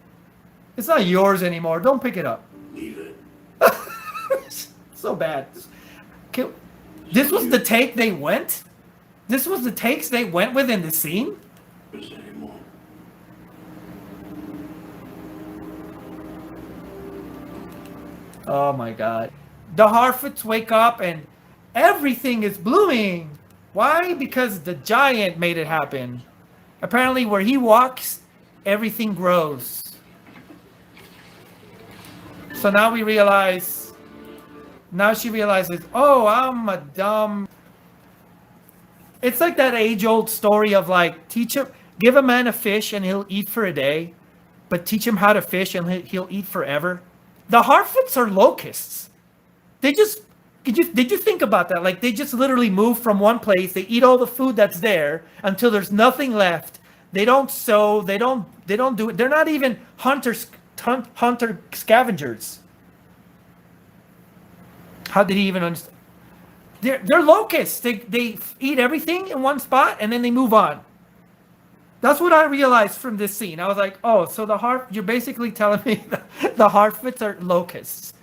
It's not yours anymore. Don't pick it up. Leave it. So bad. This was the take they went? This was the takes they went with in the scene? Is anymore. Oh my god. The Harfoots wake up and everything is blooming. Why? Because the giant made it happen. Apparently where he walks, everything grows. So now she realizes, oh, I'm a dumb. It's like that age-old story of like, give a man a fish and he'll eat for a day, but teach him how to fish and he'll eat forever. The Harfoots are locusts. Did you think about that? Like they just literally move from one place. They eat all the food that's there until there's nothing left. They don't sow. They don't do it. They're not even hunter scavengers. How did he even understand? They're locusts. They eat everything in one spot and then they move on. That's what I realized from this scene. I was like, oh, so you're basically telling me the Harfoots are locusts.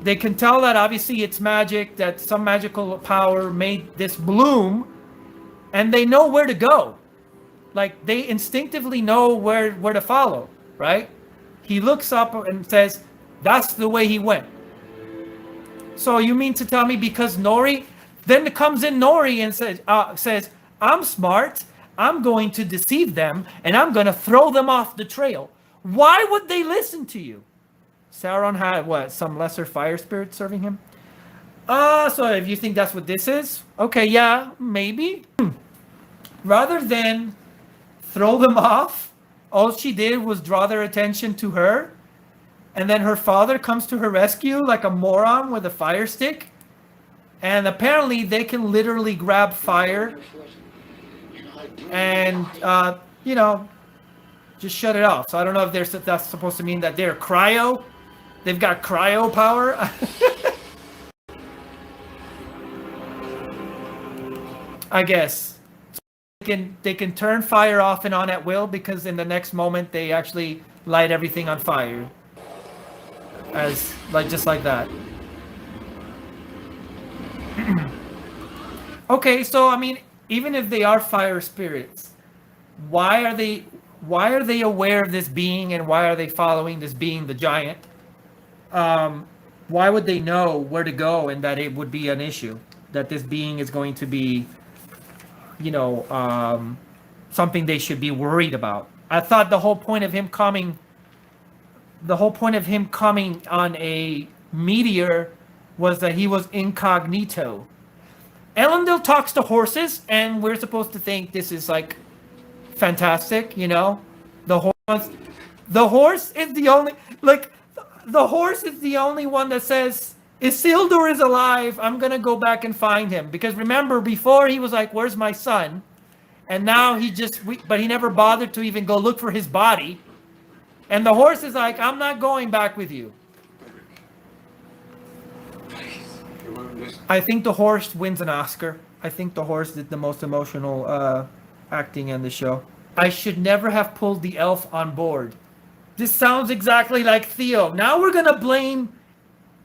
They can tell that obviously it's magic, that some magical power made this bloom, and they know where to go. Like they instinctively know where to follow, right? He looks up and says, that's the way he went. So you mean to tell me because Nori, then comes in Nori and says, I'm smart, I'm going to deceive them, and I'm going to throw them off the trail. Why would they listen to you? Sauron had what? Some lesser fire spirit serving him? So if you think that's what this is, okay, yeah, maybe. Rather than throw them off, all she did was draw their attention to her. And then her father comes to her rescue like a moron with a fire stick. And apparently they can literally grab fire and, just shut it off. So I don't know if that's supposed to mean that they're cryo. They've got cryo power. I guess. They can turn fire off and on at will because in the next moment they actually light everything on fire. Just like that. Okay, so I mean, even if they are fire spirits, why are they aware of this being and why are they following this being, the giant? Why would they know where to go and that it would be an issue, that this being is going to be, something they should be worried about? I thought the whole point of him coming on a meteor was that he was incognito. Elendil talks to horses, and we're supposed to think this is like fantastic, The horse is the only one that says, Isildur is alive, I'm gonna go back and find him. Because remember, before he was like, where's my son? And now but he never bothered to even go look for his body. And the horse is like, I'm not going back with you. I think the horse wins an Oscar. I think the horse did the most emotional acting in the show. I should never have pulled the elf on board. This sounds exactly like Theo. Now we're going to blame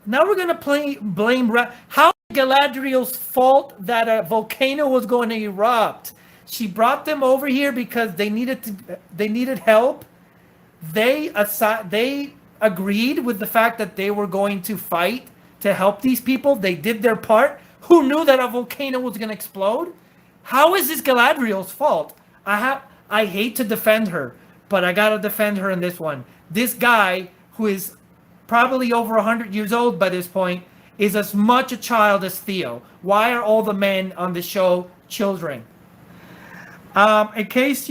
Now we're gonna blame how Galadriel's fault that a volcano was going to erupt. She brought them over here because they needed help. They agreed with the fact that they were going to fight to help these people. They did their part. Who knew that a volcano was going to explode? How is this Galadriel's fault? I hate to defend her, but I got to defend her in this one. This guy, who is probably over 100 years old by this point, is as much a child as Theo. Why are all the men on the show children? In case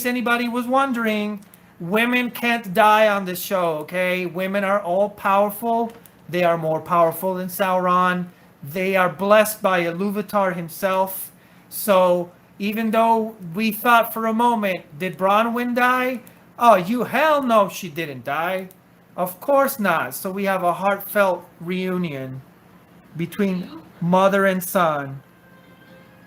anybody was wondering, women can't die on this show, okay? Women are all powerful. They are more powerful than Sauron. They are blessed by Iluvatar himself. So even though we thought for a moment, did Bronwyn die? Oh, you hell no, she didn't die. Of course not. So we have a heartfelt reunion between mother and son.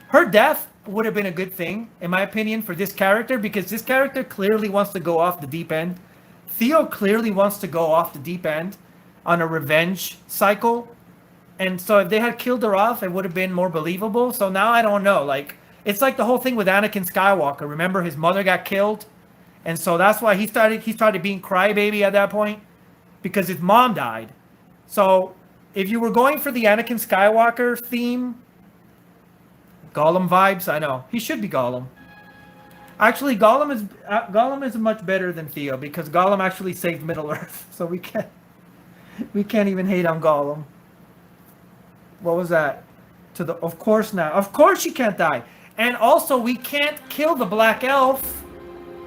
Her death would have been a good thing, in my opinion, for this character, because this character clearly wants to go off the deep end. Theo clearly wants to go off the deep end on a revenge cycle. And so if they had killed her off, it would have been more believable. So now I don't know. Like, it's like the whole thing with Anakin Skywalker. Remember, his mother got killed? And so that's why he started being crybaby at that point, because his mom died. So if you were going for the Anakin Skywalker theme, Gollum vibes, I know. He should be Gollum. Actually, Gollum is much better than Theo, because Gollum actually saved Middle-earth. So we can't even hate on Gollum. What was that? Of course not. Of course she can't die. And also, we can't kill the Black Elf.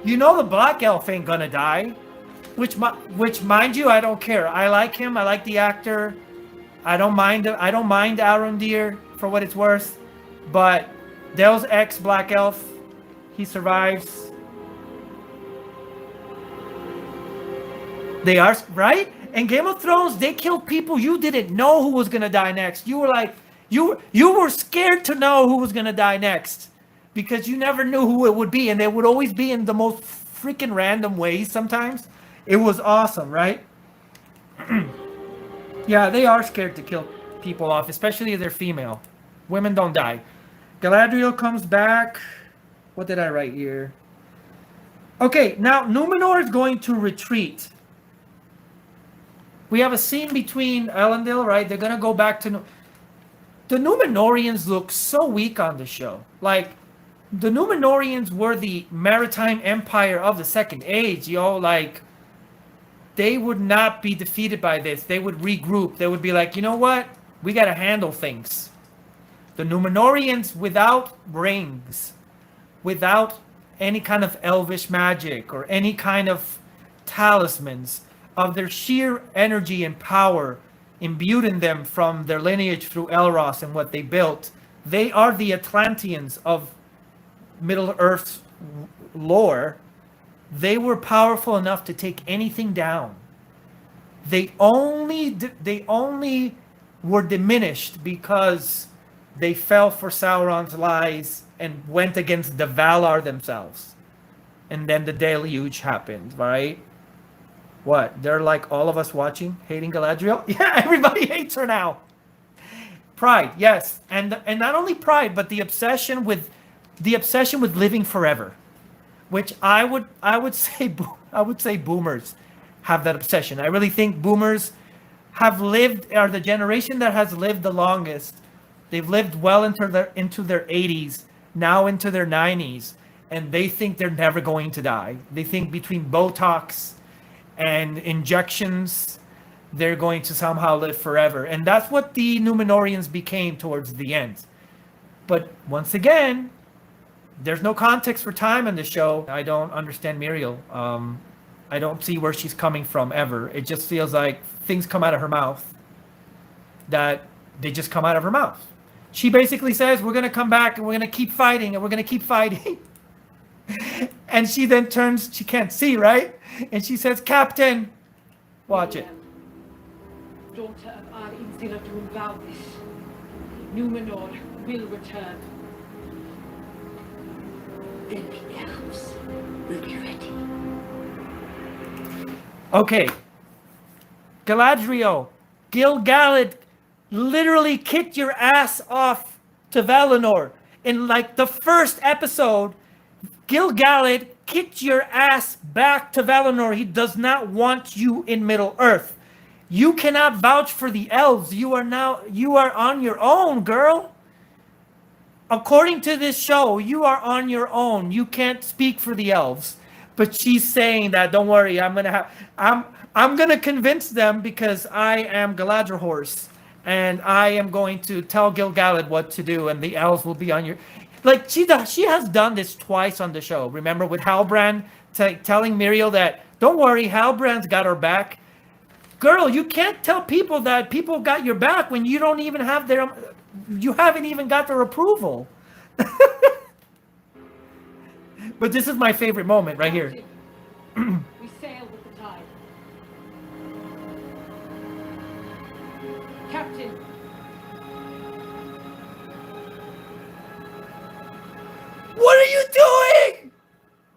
You know the Black Elf ain't gonna die. Which, mind you, I don't care. I like him. I like the actor. I don't mind Arondir for what it's worth. But Dell's ex-Black Elf, he survives. They are, right? In Game of Thrones, they killed people you didn't know who was going to die next. You were like, you were scared to know who was going to die next, because you never knew who it would be. And they would always be in the most freaking random ways sometimes. It was awesome, right? Yeah, they are scared to kill people off, especially if they're female. Women don't die. Galadriel comes back. What did I write here? Okay, now Numenor is going to retreat. We have a scene between Elendil, right? They're going to go back to... The Numenorians look so weak on the show. Like, the Numenorians were the maritime empire of the Second Age, yo. Like, they would not be defeated by this. They would regroup. They would be like, you know what? We got to handle things. The Numenorians, without rings, without any kind of elvish magic or any kind of talismans, of their sheer energy and power imbued in them from their lineage through Elros and what they built, they are the Atlanteans of Middle-earth's lore. They were powerful enough to take anything down. They only were diminished because they fell for Sauron's lies and went against the Valar themselves. And then the deluge happened, right? What? They're like all of us watching, hating Galadriel? Yeah, everybody hates her now. Pride, yes. And not only pride, but the obsession with living forever. Which I would say boomers have that obsession. I really think boomers are the generation that has lived the longest. They've lived well into their 80s, now into their 90s, and they think they're never going to die. They think between Botox and injections, they're going to somehow live forever. And that's what the Numenorians became towards the end. But once again, there's no context for time in the show. I don't understand Muriel. I don't see where she's coming from ever. It just feels like things come out of her mouth that they just come out of her mouth. She basically says, we're going to come back and we're going to keep fighting and we're going to keep fighting. And she then turns, she can't see, right? And she says, Captain, watch it. Daughter of our Inzilatun Valdis, Numenor will return. Then the elves will be ready. Okay. Galadriel, Gil-galad literally kicked your ass off to Valinor. In like the first episode, Gil-galad kicked your ass back to Valinor. He does not want you in Middle-earth. You cannot vouch for the elves. You are on your own, girl. According to this show, you are on your own. You can't speak for the elves. But she's saying that, don't worry, I'm gonna convince them because I am Galadriel, and I am going to tell Gil-galad what to do, and the elves will be on your. Like she has done this twice on the show. Remember with Halbrand telling Miriel that, don't worry, Halbrand's got her back. Girl, you can't tell people that people got your back when you don't even have you haven't even got their approval. But this is my favorite moment right here. We sail with the tide. Captain, What are you doing?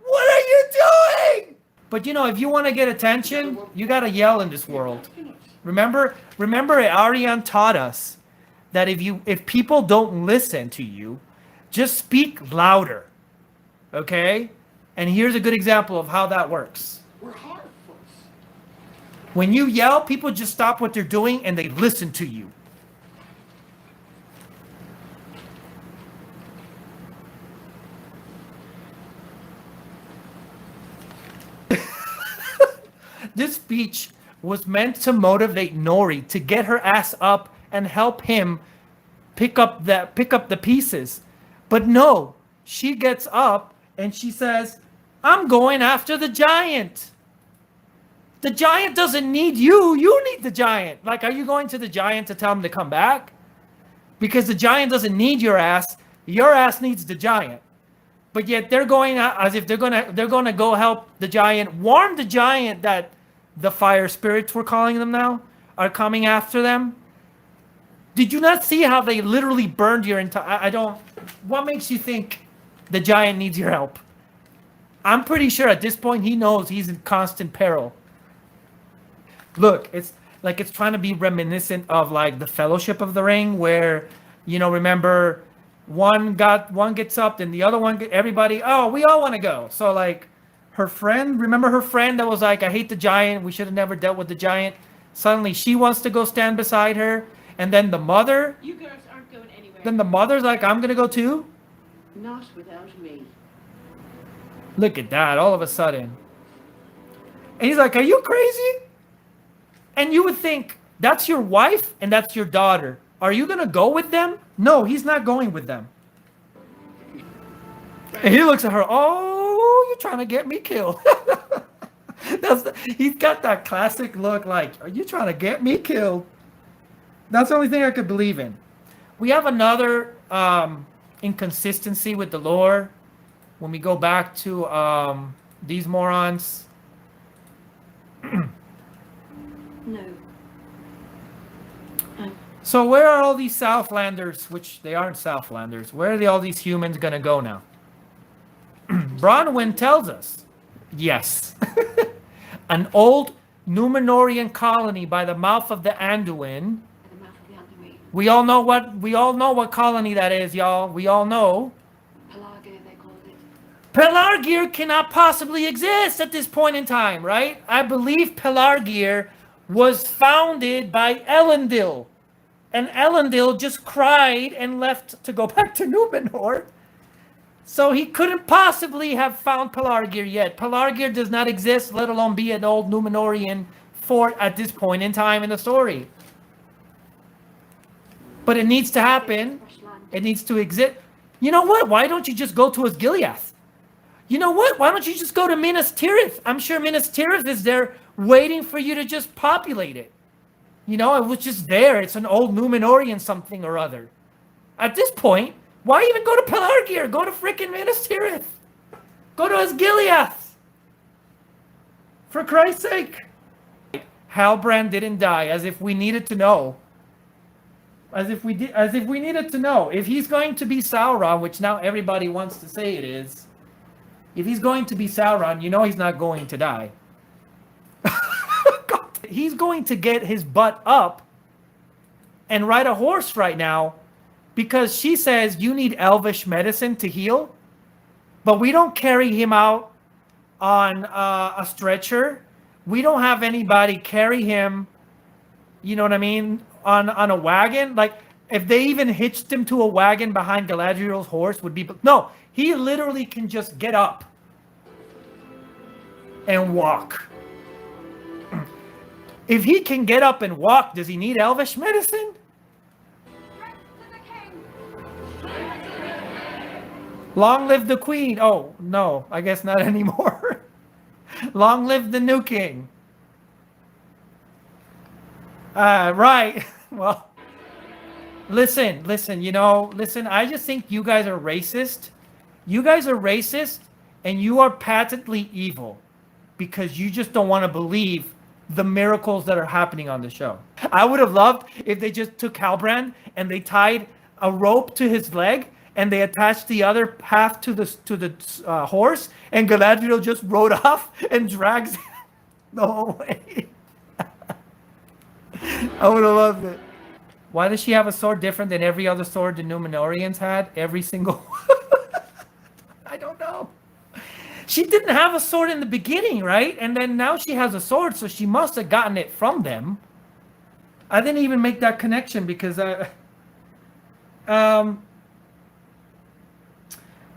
What are you doing? But you know, if you want to get attention, you got to yell in this world. Remember Ariane taught us that if people don't listen to you, just speak louder. Okay? And here's a good example of how that works. We're Harfoots. When you yell, people just stop what they're doing and they listen to you. This speech was meant to motivate Nori to get her ass up and help him pick up the pieces. But no, she gets up and she says, I'm going after the giant. The giant doesn't need you. You need the giant. Like, are you going to the giant to tell him to come back? Because the giant doesn't need your ass. Your ass needs the giant. But yet they're going out as if they're gonna go help the giant, warn the giant that the fire spirits, we're calling them now, are coming after them. Did you not see how they literally burned your entire... What makes you think the giant needs your help? I'm pretty sure at this point he knows he's in constant peril. Look, it's like it's trying to be reminiscent of like the Fellowship of the Ring, where, you know, remember one gets up, then the other one, everybody, oh, we all want to go. So like her friend, remember her friend that was like, I hate the giant, we should have never dealt with the giant. Suddenly she wants to go stand beside her. And then the mother, you girls aren't going anywhere. then the mother's like, I'm going to go too. Not without me. Look at that, all of a sudden. And he's like, are you crazy? And you would think, that's your wife and that's your daughter. Are you going to go with them? No, he's not going with them. And he looks at her, oh, you're trying to get me killed. He's got that classic look like, are you trying to get me killed? That's the only thing I could believe in. We have another inconsistency with the lore when we go back to these morons. No. So where are all these Southlanders, which they aren't Southlanders, where are all these humans going to go now? Bronwyn tells us, yes. An old Númenorian colony by the mouth of the Anduin. The mouth of the Underweed. We all know what colony that is, y'all. We all know. Pelargir, they called it. Pelargir cannot possibly exist at this point in time, right? I believe Pelargir was founded by Elendil. And Elendil just cried and left to go back to Númenor. So he couldn't possibly have found Pelargir yet. Pelargir does not exist, let alone be an old Númenorian fort at this point in time in the story. But it needs to happen. It needs to exist. You know what? Why don't you just go to Osgiliath? You know what? Why don't you just go to Minas Tirith? I'm sure Minas Tirith is there waiting for you to just populate it. You know, it was just there. It's an old Númenorian something or other. At this point, why even go to Pelargir? Go to freaking Minas Tirith. Go to Osgiliath. For Christ's sake. Halbrand didn't die, as if we needed to know. As if we needed to know. If he's going to be Sauron, which now everybody wants to say it is, if he's going to be Sauron, you know he's not going to die. He's going to get his butt up and ride a horse right now because she says you need elvish medicine to heal, but we don't carry him out on a stretcher. We don't have anybody carry him, you know what I mean, on a wagon. Like, if they even hitched him to a wagon behind Galadriel's horse would be... No, he literally can just get up and walk. If he can get up and walk, does he need elvish medicine? Long live the queen. Oh, no, I guess not anymore. Long live the new king. Right. Well, listen, I just think you guys are racist. You guys are racist, and you are patently evil because you just don't want to believe the miracles that are happening on the show. I would have loved if they just took Halbrand and they tied a rope to his leg and they attached the other half to the horse, and Galadriel just rode off and drags the whole way. I would have loved it. Why does she have a sword different than every other sword the Númenóreans had? Every single I don't know. She didn't have a sword in the beginning, right? And then now she has a sword, so she must have gotten it from them. I didn't even make that connection because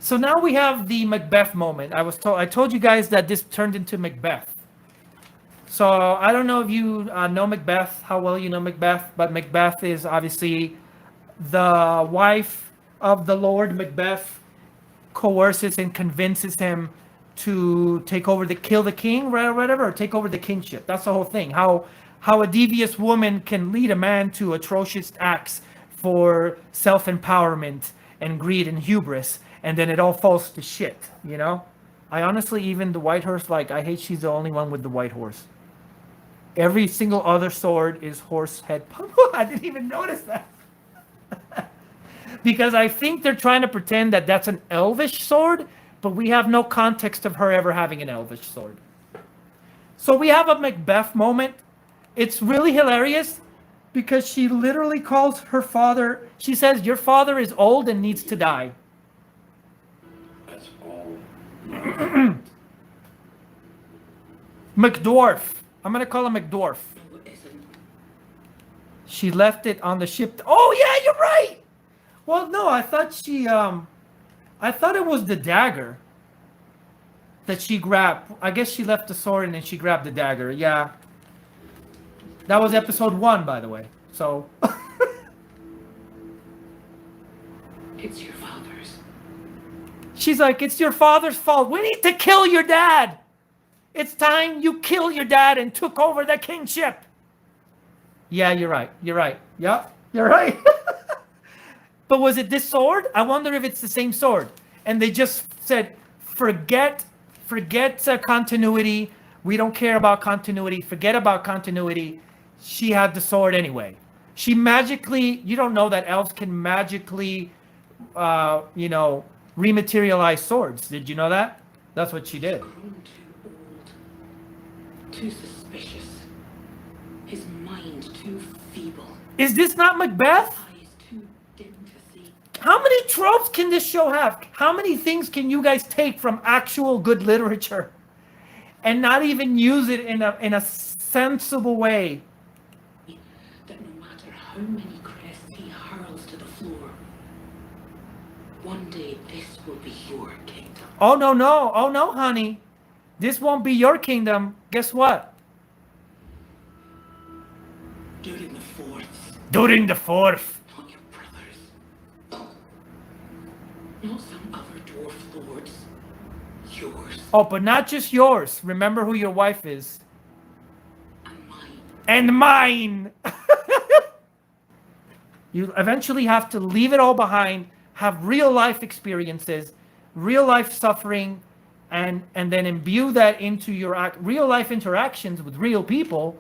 so now we have the Macbeth moment. I told you guys that this turned into Macbeth. So I don't know if you know Macbeth, how well you know Macbeth, but Macbeth is obviously the wife of the Lord Macbeth, coerces and convinces him to kill the king, or whatever, or take over the kingship. That's the whole thing. How a devious woman can lead a man to atrocious acts for self-empowerment and greed and hubris, and then it all falls to shit, you know? I honestly, even the white horse, like, I hate she's the only one with the white horse. Every single other sword is horse head pummel. I didn't even notice that. Because I think they're trying to pretend that that's an elvish sword, but we have no context of her ever having an elvish sword. So we have a Macbeth moment. It's really hilarious because she literally calls her father, she says, your father is old and needs to die. That's all. McDwarf. I'm going to call him McDwarf. No, it isn't. She left it on the ship. Oh, yeah, you're right. Well, no, I thought I thought it was the dagger that she grabbed. I guess she left the sword and then she grabbed the dagger. Yeah. That was episode 1, by the way. So. It's your father's. She's like, it's your father's fault. We need to kill your dad. It's time you kill your dad and took over the kingship. Yeah, you're right. You're right. Yep, you're right. But was it this sword? I wonder if it's the same sword. And they just said, forget continuity. We don't care about continuity. Forget about continuity. She had the sword anyway. She magically, you don't know that elves can magically, rematerialize swords. Did you know that? That's what she did. Grown too old. Too suspicious. His mind too feeble. Is this not Macbeth? Eyes too dim to see. How many tropes can this show have? How many things can you guys take from actual good literature and not even use it in a sensible way? That no matter how many crests he hurls to the floor, one day this will be your kingdom. Oh no, honey. This won't be your kingdom. Guess what? During the fourth, During the fourth. not your brothers. Not some other dwarf lords. Yours Oh, but not just yours. Remember who your wife is. and mine. And mine. You eventually have to leave it all behind, have real life experiences, real life suffering, and then imbue that into your real life interactions with real people,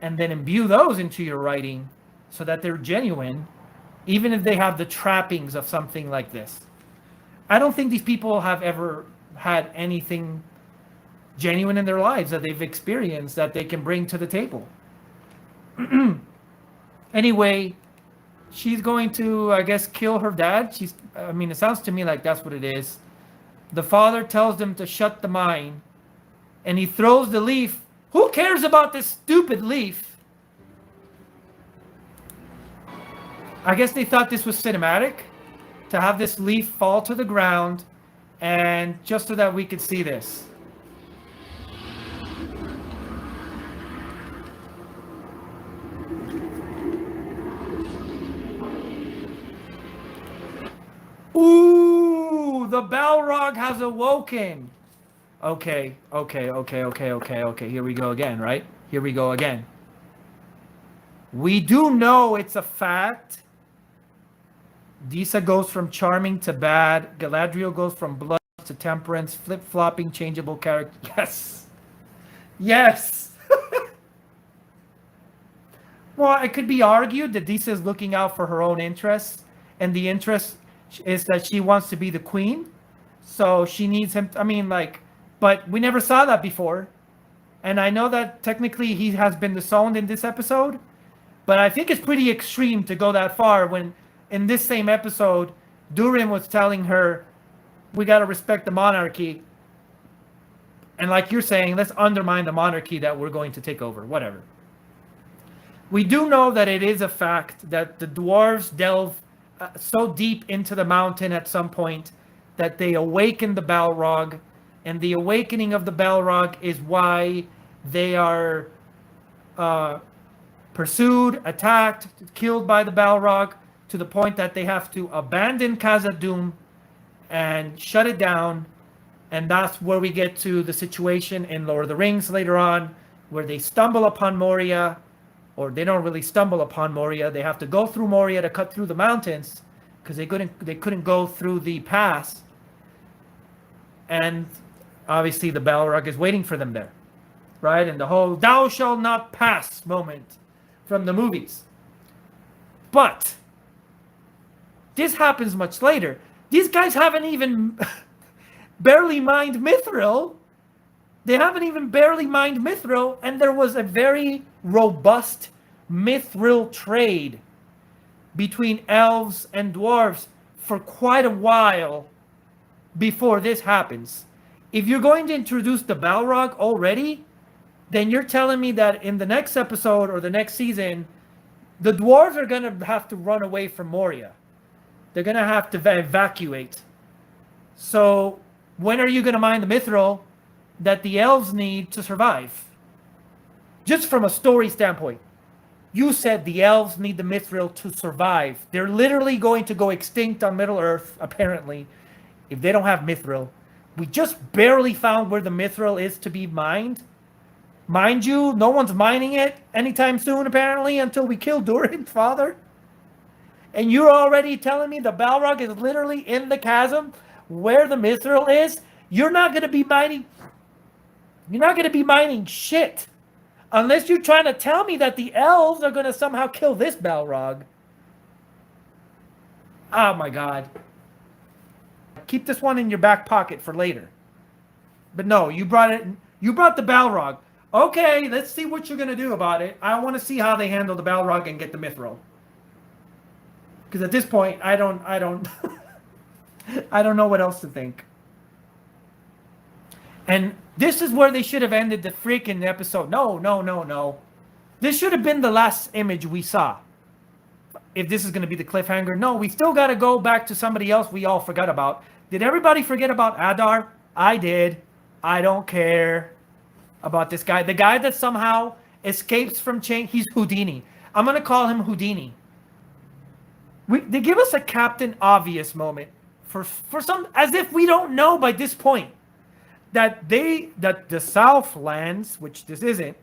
and then imbue those into your writing so that they're genuine, even if they have the trappings of something like this. I don't think these people have ever had anything genuine in their lives that they've experienced that they can bring to the table. Anyway, she's going to, I guess, kill her dad. I mean, it sounds to me like that's what it is. The father tells them to shut the mine, and he throws the leaf. Who cares about this stupid leaf? I guess they thought this was cinematic, to have this leaf fall to the ground, and just so that we could see this. Ooh, the Balrog has awoken. Okay. Here we go again, right? Here we go again. We do know it's a fact. Disa goes from charming to bad. Galadriel goes from blood to temperance. Flip-flopping, changeable character. Yes. Yes. Well, it could be argued that Disa is looking out for her own interests, and the interest is that she wants to be the queen. So she needs him. But we never saw that before. And I know that technically he has been disowned in this episode, but I think it's pretty extreme to go that far when in this same episode, Durin was telling her, we got to respect the monarchy. And like you're saying, let's undermine the monarchy that we're going to take over, whatever. We do know that it is a fact that the dwarves delve so deep into the mountain at some point that they awaken the Balrog. And the awakening of the Balrog is why they are pursued, attacked, killed by the Balrog, to the point that they have to abandon Khazad-dûm and shut it down. And that's where we get to the situation in Lord of the Rings later on, where they stumble upon Moria, or they don't really stumble upon Moria. They have to go through Moria to cut through the mountains because they couldn't go through the pass. And obviously the Balrog is waiting for them there, right? And the whole "thou shalt not pass" moment from the movies. But this happens much later. These guys haven't even barely mined Mithril. They haven't even barely mined Mithril, and there was a very robust Mithril trade between elves and dwarves for quite a while before this happens. If you're going to introduce the Balrog already, then you're telling me that in the next episode or the next season, the dwarves are going to have to run away from Moria. They're going to have to evacuate. So when are you going to mine the Mithril that the elves need to survive? Just from a story standpoint. You said the elves need the Mithril to survive. They're literally going to go extinct on Middle-earth, apparently, if they don't have Mithril. We just barely found where the Mithril is to be mined. Mind you, no one's mining it anytime soon, apparently, until we kill Durin's father. And you're already telling me the Balrog is literally in the chasm where the Mithril is? You're not going to be mining... You're not going to be mining shit. Unless you're trying to tell me that the elves are going to somehow kill this Balrog. Oh my god. Keep this one in your back pocket for later. But no, you brought the Balrog. Okay, let's see what you're going to do about it. I want to see how they handle the Balrog and get the Mithril. Because at this point, I don't I don't know what else to think. And this is where they should have ended the freaking episode. No. This should have been the last image we saw. If this is going to be the cliffhanger. No, we still got to go back to somebody else we all forgot about. Did everybody forget about Adar? I did. I don't care about this guy. The guy that somehow escapes from chain. He's Houdini. I'm going to call him Houdini. They give us a Captain Obvious moment. For some, as if we don't know by this point. That the Southlands, which this isn't,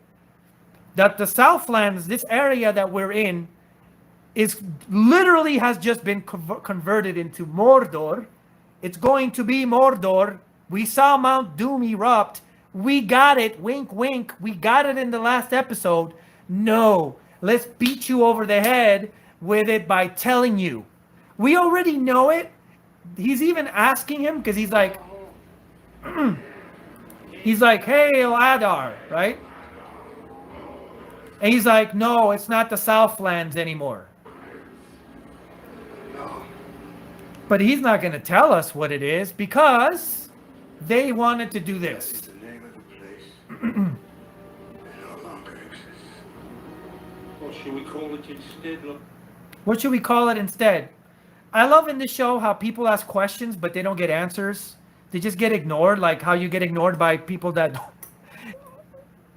that the Southlands, this area that we're in, is literally has just been converted into Mordor. It's going to be Mordor. We saw Mount Doom erupt. We got it. Wink, wink. We got it in the last episode. No, let's beat you over the head with it by telling you. We already know it. He's even asking him because he's like... He's like, "Hail Adar," right? And he's like, "No, it's not the Southlands anymore." But he's not going to tell us what it is because they wanted to do this. The name of the place. It no longer exists. What should we call it instead? Look, What should we call it instead? I love in this show how people ask questions, but they don't get answers. They just get ignored, like how you get ignored by people that don't.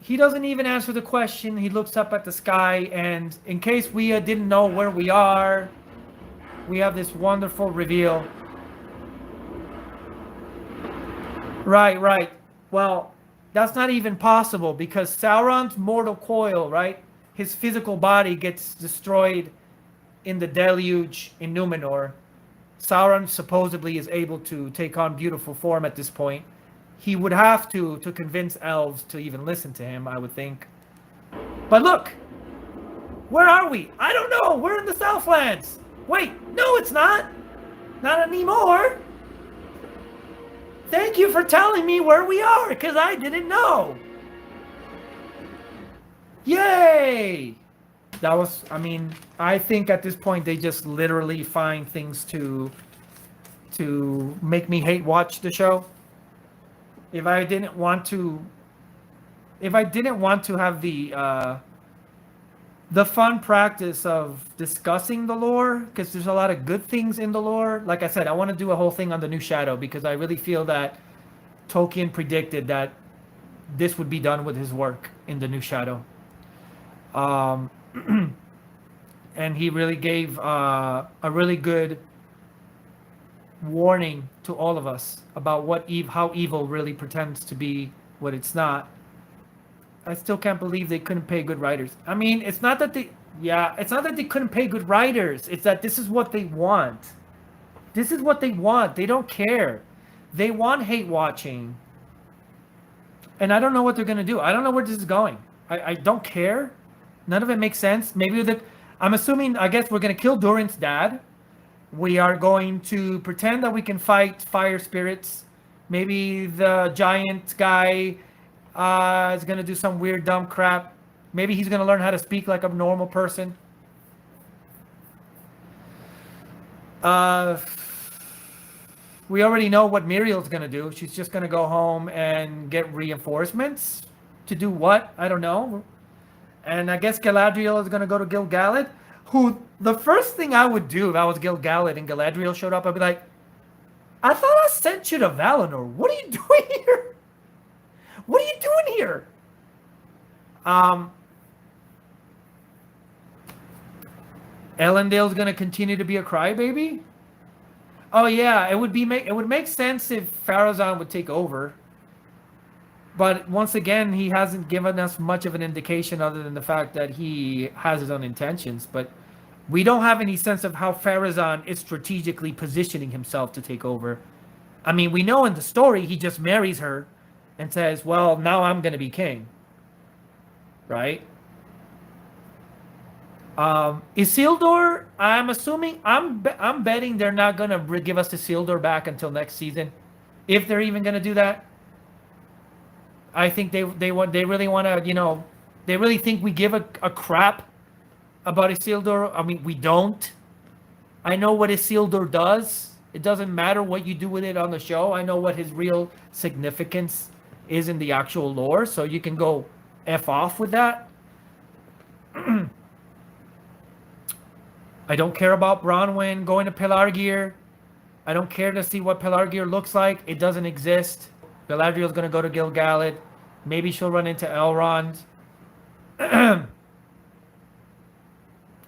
He doesn't even answer the question. He looks up at the sky, and in case we didn't know where we are, we have this wonderful reveal. Right. Well, that's not even possible because Sauron's mortal coil, right? His physical body gets destroyed in the deluge in Numenor. Sauron supposedly is able to take on beautiful form at this point. He would have to convince elves to even listen to him, I would think. But look! Where are we? I don't know! We're in the Southlands! Wait, no it's not! Not anymore! Thank you for telling me where we are, because I didn't know! Yay! That was, I mean, I think at this point they just literally find things to make me hate watch the show. If I didn't want to have the fun practice of discussing the lore, because there's a lot of good things in the lore. Like I said, I want to do a whole thing on the New Shadow because I really feel that Tolkien predicted that this would be done with his work in the New Shadow. And he really gave a really good warning to all of us about how evil really pretends to be what it's not. I still can't believe they couldn't pay good writers. I mean, it's not that they couldn't pay good writers. It's that this is what they want. This is what they want. They don't care. They want hate watching. And I don't know what they're going to do. I don't know where this is going. I don't care. None of it makes sense. I'm assuming, I guess we're going to kill Durin's dad. We are going to pretend that we can fight fire spirits. Maybe the giant guy is going to do some weird dumb crap. Maybe he's going to learn how to speak like a normal person. We already know what Muriel's going to do. She's just going to go home and get reinforcements. To do what? I don't know. And I guess Galadriel is going to go to Gil-galad. Who, the first thing I would do if I was Gil-galad and Galadriel showed up, I'd be like, I thought I sent you to Valinor. What are you doing here? What are you doing here? Elendil's going to continue to be a crybaby? Oh yeah, it would make sense if Pharazôn would take over. But once again, he hasn't given us much of an indication other than the fact that he has his own intentions. But we don't have any sense of how Pharazôn is strategically positioning himself to take over. I mean, we know in the story he just marries her and says, well, now I'm going to be king. Right? Isildur, I'm assuming, I'm betting they're not going to give us Isildur back until next season. If they're even going to do that. I think they really want to, they really think we give a crap about Isildur. I mean, we don't. I know what Isildur does. It doesn't matter what you do with it on the show. I know what his real significance is in the actual lore, so you can go F off with that. I don't care about Bronwyn going to Pelargir. I don't care to see what Pelargir looks like. It doesn't exist. Galadriel's going to go to Gil-galad. Maybe she'll run into Elrond. I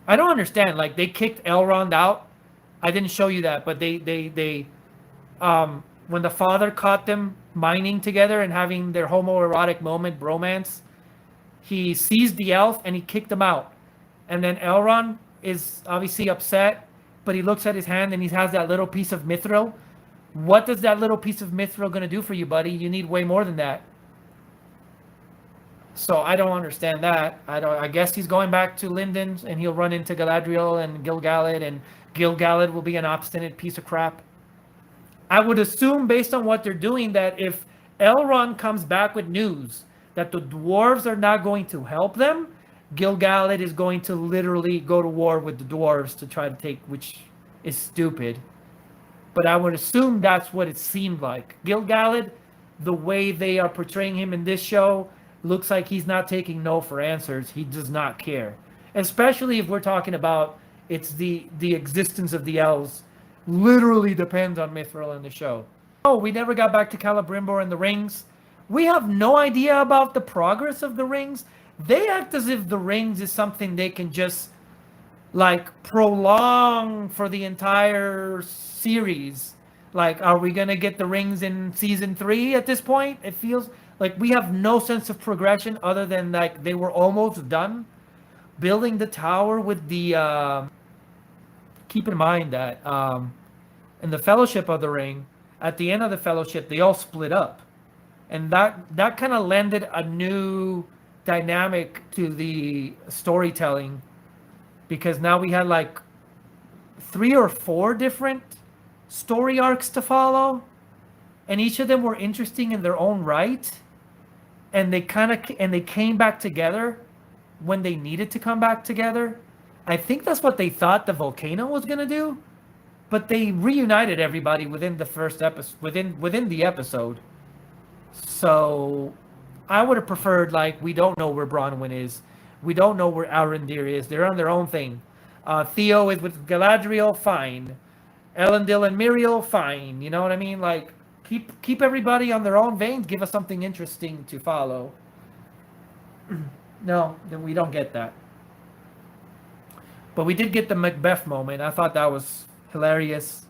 don't understand. Like, they kicked Elrond out. I didn't show you that, but they when the father caught them mining together and having their homoerotic moment, bromance, he seized the elf and he kicked him out. And then Elrond is obviously upset, but he looks at his hand and he has that little piece of mithril. What is that little piece of mithril going to do for you, buddy? You need way more than that. So I don't understand that. I guess he's going back to Lindon and he'll run into Galadriel and Gil-galad, and Gil-galad will be an obstinate piece of crap. I would assume, based on what they're doing, that if Elrond comes back with news that the dwarves are not going to help them, Gil-galad is going to literally go to war with the dwarves to try to take, which is stupid. but I would assume that's what it seemed like. Gil-galad, the way they are portraying him in this show, looks like he's not taking no for answers. He does not care, especially if we're talking about it's the existence of the elves literally depends on Mithril in the show. Oh, we never got back to Celebrimbor and the rings. We have no idea about the progress of the rings. They act as if the rings is something they can just like prolong for the entire series. Like, are we gonna get the rings in season 3 at this point? It feels like we have no sense of progression other than like they were almost done building the tower with the keep in mind that in the Fellowship of the Ring, at the end of the Fellowship, they all split up. And that kind of lended a new dynamic to the storytelling, because now we had like 3 or 4 different story arcs to follow, and each of them were interesting in their own right, and they came back together when they needed to come back together. I think that's what they thought the volcano was going to do, but they reunited everybody within the first episode, within the episode. So I would have preferred, like, we don't know where Bronwyn is, we don't know where Arondir is, they're on their own thing. Theo is with Galadriel, fine. Elendil and Miriel, fine. You know what I mean? Like, keep everybody on their own veins. Give us something interesting to follow. No, then we don't get that. But we did get the Macbeth moment. I thought that was hilarious.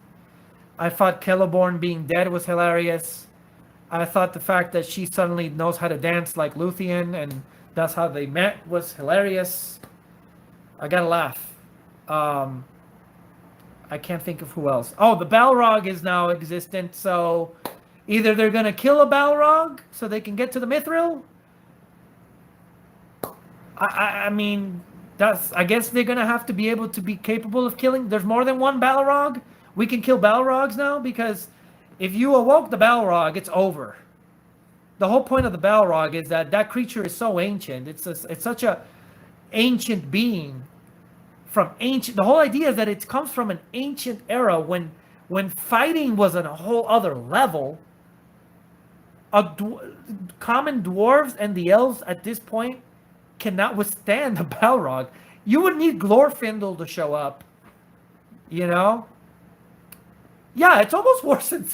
I thought Celeborn being dead was hilarious. I thought the fact that she suddenly knows how to dance like Luthien and that's how they met was hilarious. I gotta laugh. I can't think of who else. Oh, the Balrog is now existent, so either they're gonna kill a Balrog so they can get to the Mithril. I mean, I guess they're gonna have to be able to be capable of killing. There's more than one Balrog. We can kill Balrogs now, because if you awoke the Balrog, it's over. The whole point of the Balrog is that creature is so ancient. It's such a ancient being. From ancient, the whole idea is that it comes from an ancient era when fighting was on a whole other level. Common dwarves and the elves at this point cannot withstand the Balrog. You would need Glorfindel to show up. You know? Yeah, it's almost worse than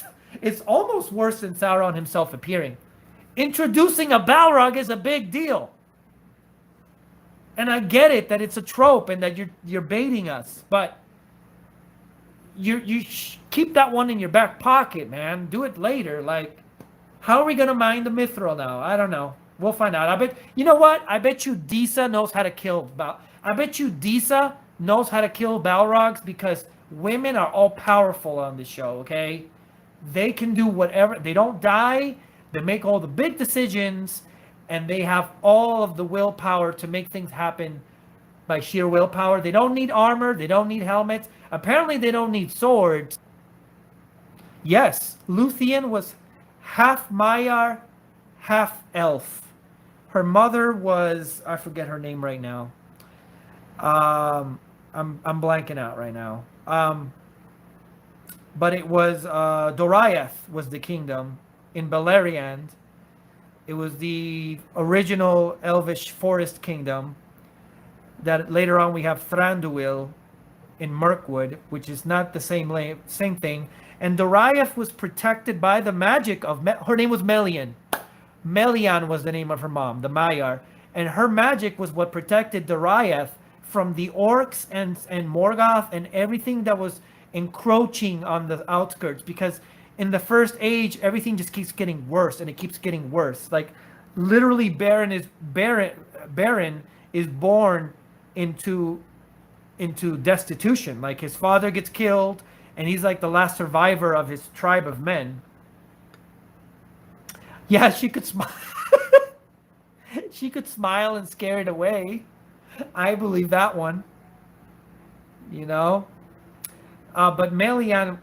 Sauron himself appearing. Introducing a Balrog is a big deal. And I get it that it's a trope and that you're baiting us, but you keep that one in your back pocket, man. Do it later. Like, how are we gonna mine the Mithril now? I don't know. We'll find out. I bet you know what? I bet you Disa knows how to kill Balrogs, because women are all powerful on this show. Okay, they can do whatever. They don't die. They make all the big decisions. And they have all of the willpower to make things happen by sheer willpower. They don't need armor. They don't need helmets. Apparently, they don't need swords. Yes, Luthien was half Maiar, half elf. Her mother was, I forget her name right now. I'm blanking out right now. But it was Doriath was the kingdom in Beleriand. It was the original Elvish forest kingdom. That later on we have Thranduil in Mirkwood, which is not the same thing. And Doriath was protected by the magic of her name was Melian. Melian was the name of her mom, the Maiar, and her magic was what protected Doriath from the orcs and Morgoth and everything that was encroaching on the outskirts, because in the first age, everything just keeps getting worse, and it keeps getting worse. Like, literally, Baron is born into destitution. Like, his father gets killed, and he's like the last survivor of his tribe of men. Yeah, she could smile. She could smile and scare it away. I believe that one. You know? But Melian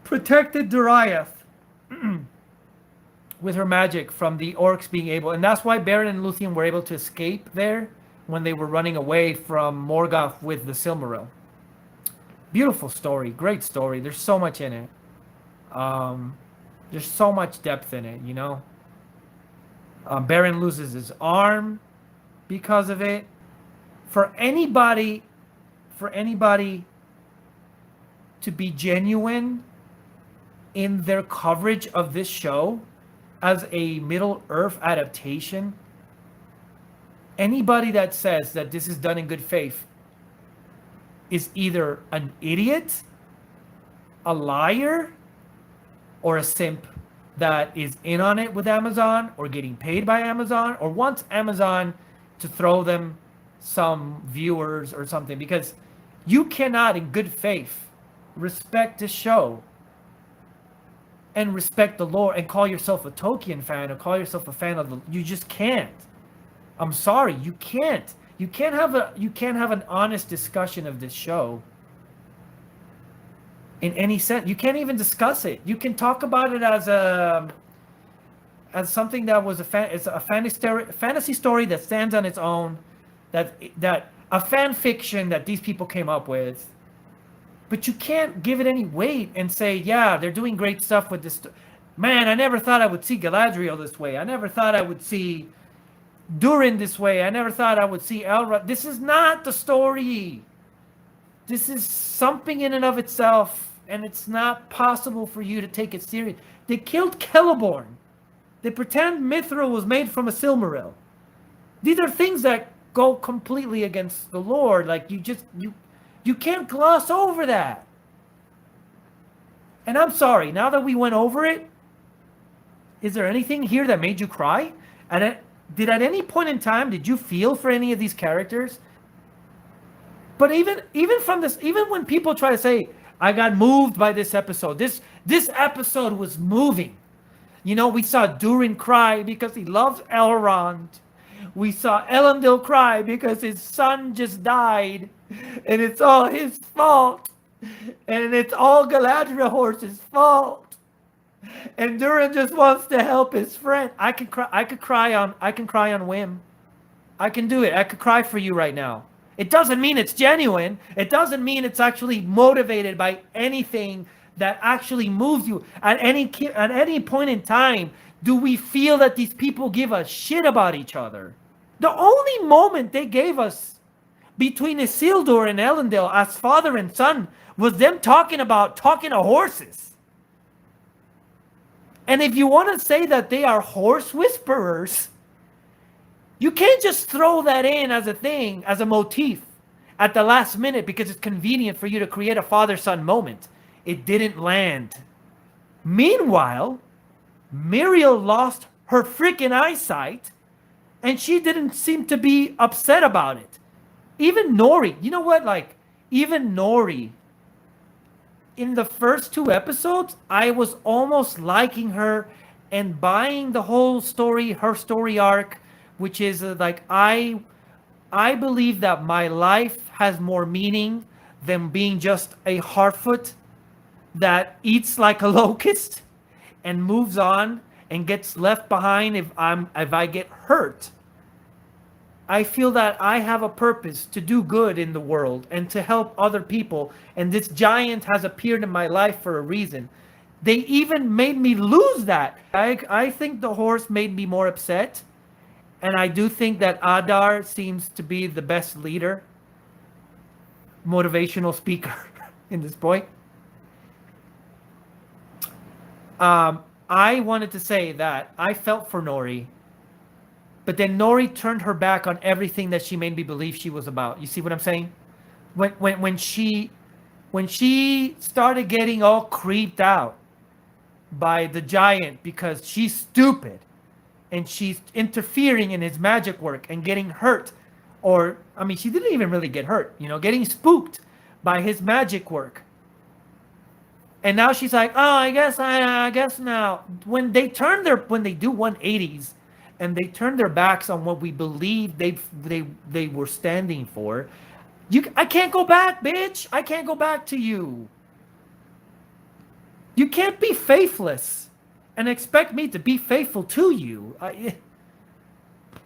protected Doriath with her magic from the orcs being able, and that's why Beren and Luthien were able to escape there when they were running away from Morgoth with the Silmaril. Beautiful story, great story. There's so much in it. There's so much depth in it, you know. Baron loses his arm because of it. For anybody to be genuine in their coverage of this show as a Middle Earth adaptation, anybody that says that this is done in good faith is either an idiot, a liar, or a simp that is in on it with Amazon or getting paid by Amazon or wants Amazon to throw them some viewers or something, because you cannot in good faith respect the show and respect the lore and call yourself a Tolkien fan or call yourself a fan of the, you just can't. I'm sorry, you can't. You can't have an honest discussion of this show in any sense. You can't even discuss it. You can talk about it as something that was it's a fantasy story that stands on its own, that a fan fiction that these people came up with. But you can't give it any weight and say, yeah, they're doing great stuff with this. Man, I never thought I would see Galadriel this way. I never thought I would see Durin this way. I never thought I would see Elrond. This is not the story. This is something in and of itself, and it's not possible for you to take it serious. They killed Celeborn. They pretend Mithril was made from a Silmaril. These are things that go completely against the lore. Like, you can't gloss over that. And I'm sorry, now that we went over it, is there anything here that made you cry? And did at any point in time, did you feel for any of these characters? But even from this, even when people try to say, I got moved by this episode, this episode was moving. You know, we saw Durin cry because he loves Elrond. We saw Elendil cry because his son just died. And it's all his fault. And it's all Galadriel Horse's fault. And Durin just wants to help his friend. I can cry on whim. I can do it. I could cry for you right now. It doesn't mean it's genuine. It doesn't mean it's actually motivated by anything that actually moves you. At any point in time, do we feel that these people give a shit about each other? The only moment they gave us between Isildur and Elendil as father and son was them talking to horses. And if you want to say that they are horse whisperers, you can't just throw that in as a thing, as a motif at the last minute because it's convenient for you to create a father-son moment. It didn't land. Meanwhile, Miriel lost her freaking eyesight and she didn't seem to be upset about it. Even Nori, you know what? Like, even Nori, in the first 2 episodes, I was almost liking her and buying the whole story, her story arc, which is like, I believe that my life has more meaning than being just a Harfoot that eats like a locust and moves on and gets left behind if I get hurt. I feel that I have a purpose to do good in the world and to help other people. And this giant has appeared in my life for a reason. They even made me lose that. I think the horse made me more upset. And I do think that Adar seems to be the best leader, motivational speaker in this point. I wanted to say that I felt for Nori. But then Nori turned her back on everything that she made me believe she was about. You see what I'm saying? When she started getting all creeped out by the giant because she's stupid and she's interfering in his magic work and getting hurt, or I mean, she didn't even really get hurt, you know, getting spooked by his magic work. And now she's like, oh, I guess now when they do 180s. And they turn their backs on what we believe they were standing for. I can't go back, bitch. I can't go back to you. You can't be faithless and expect me to be faithful to you.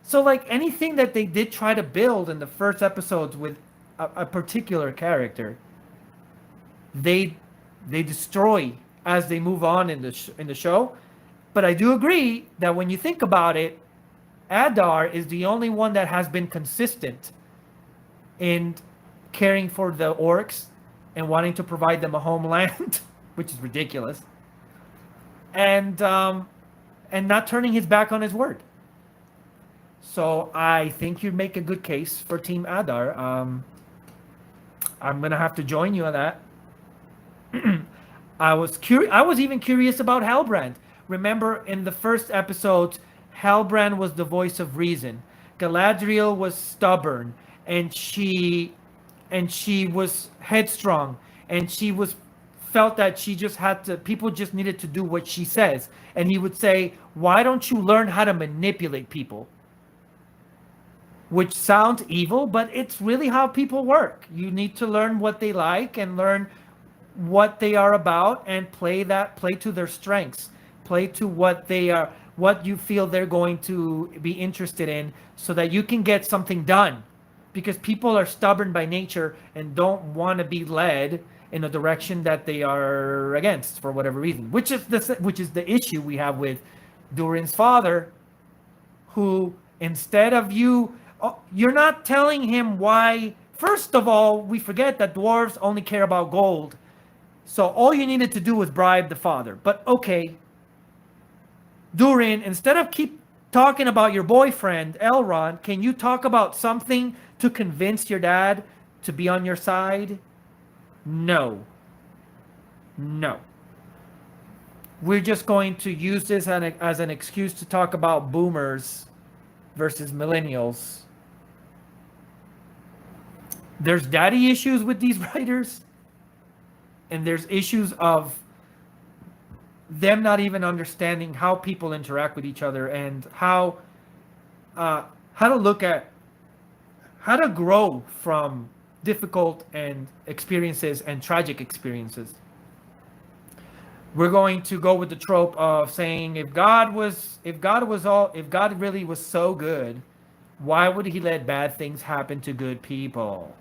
So like anything that they did try to build in the first episodes with a particular character, they destroy as they move on in the show. But I do agree that when you think about it, Adar is the only one that has been consistent in caring for the orcs and wanting to provide them a homeland, which is ridiculous, and not turning his back on his word. So I think you make a good case for Team Adar. I'm gonna have to join you on that. I was even curious about Halbrand. Remember, in the first episode, Halbrand was the voice of reason. Galadriel was stubborn, and she was headstrong, and she felt that she just had to. People just needed to do what she says, and he would say, "Why don't you learn how to manipulate people?" Which sounds evil, but it's really how people work. You need to learn what they like and learn what they are about and play to their strengths, play to what you feel they're going to be interested in, so that you can get something done. Because people are stubborn by nature and don't want to be led in a direction that they are against for whatever reason, which is the issue we have with Durin's father, who instead of you're not telling him why. First of all, we forget that dwarves only care about gold. So all you needed to do was bribe the father. But okay, Durin, instead of keep talking about your boyfriend, Elrond, can you talk about something to convince your dad to be on your side? No. We're just going to use this as an excuse to talk about boomers versus millennials. There's daddy issues with these writers, and there's issues of them not even understanding how people interact with each other and how to grow from difficult and experiences and tragic experiences. We're going to go with the trope of saying, if God really was so good, why would he let bad things happen to good people?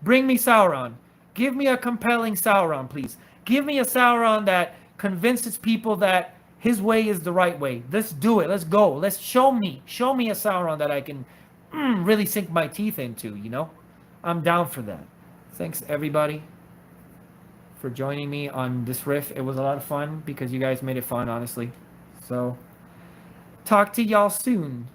Bring me Sauron. Give me a compelling Sauron, please. Give me a Sauron that convinces people that his way is the right way. Let's do it. Let's go. Let's show me a Sauron that I can really sink my teeth into, I'm down for that. Thanks, everybody, for joining me on this riff. It was a lot of fun because you guys made it fun, honestly. So, talk to y'all soon.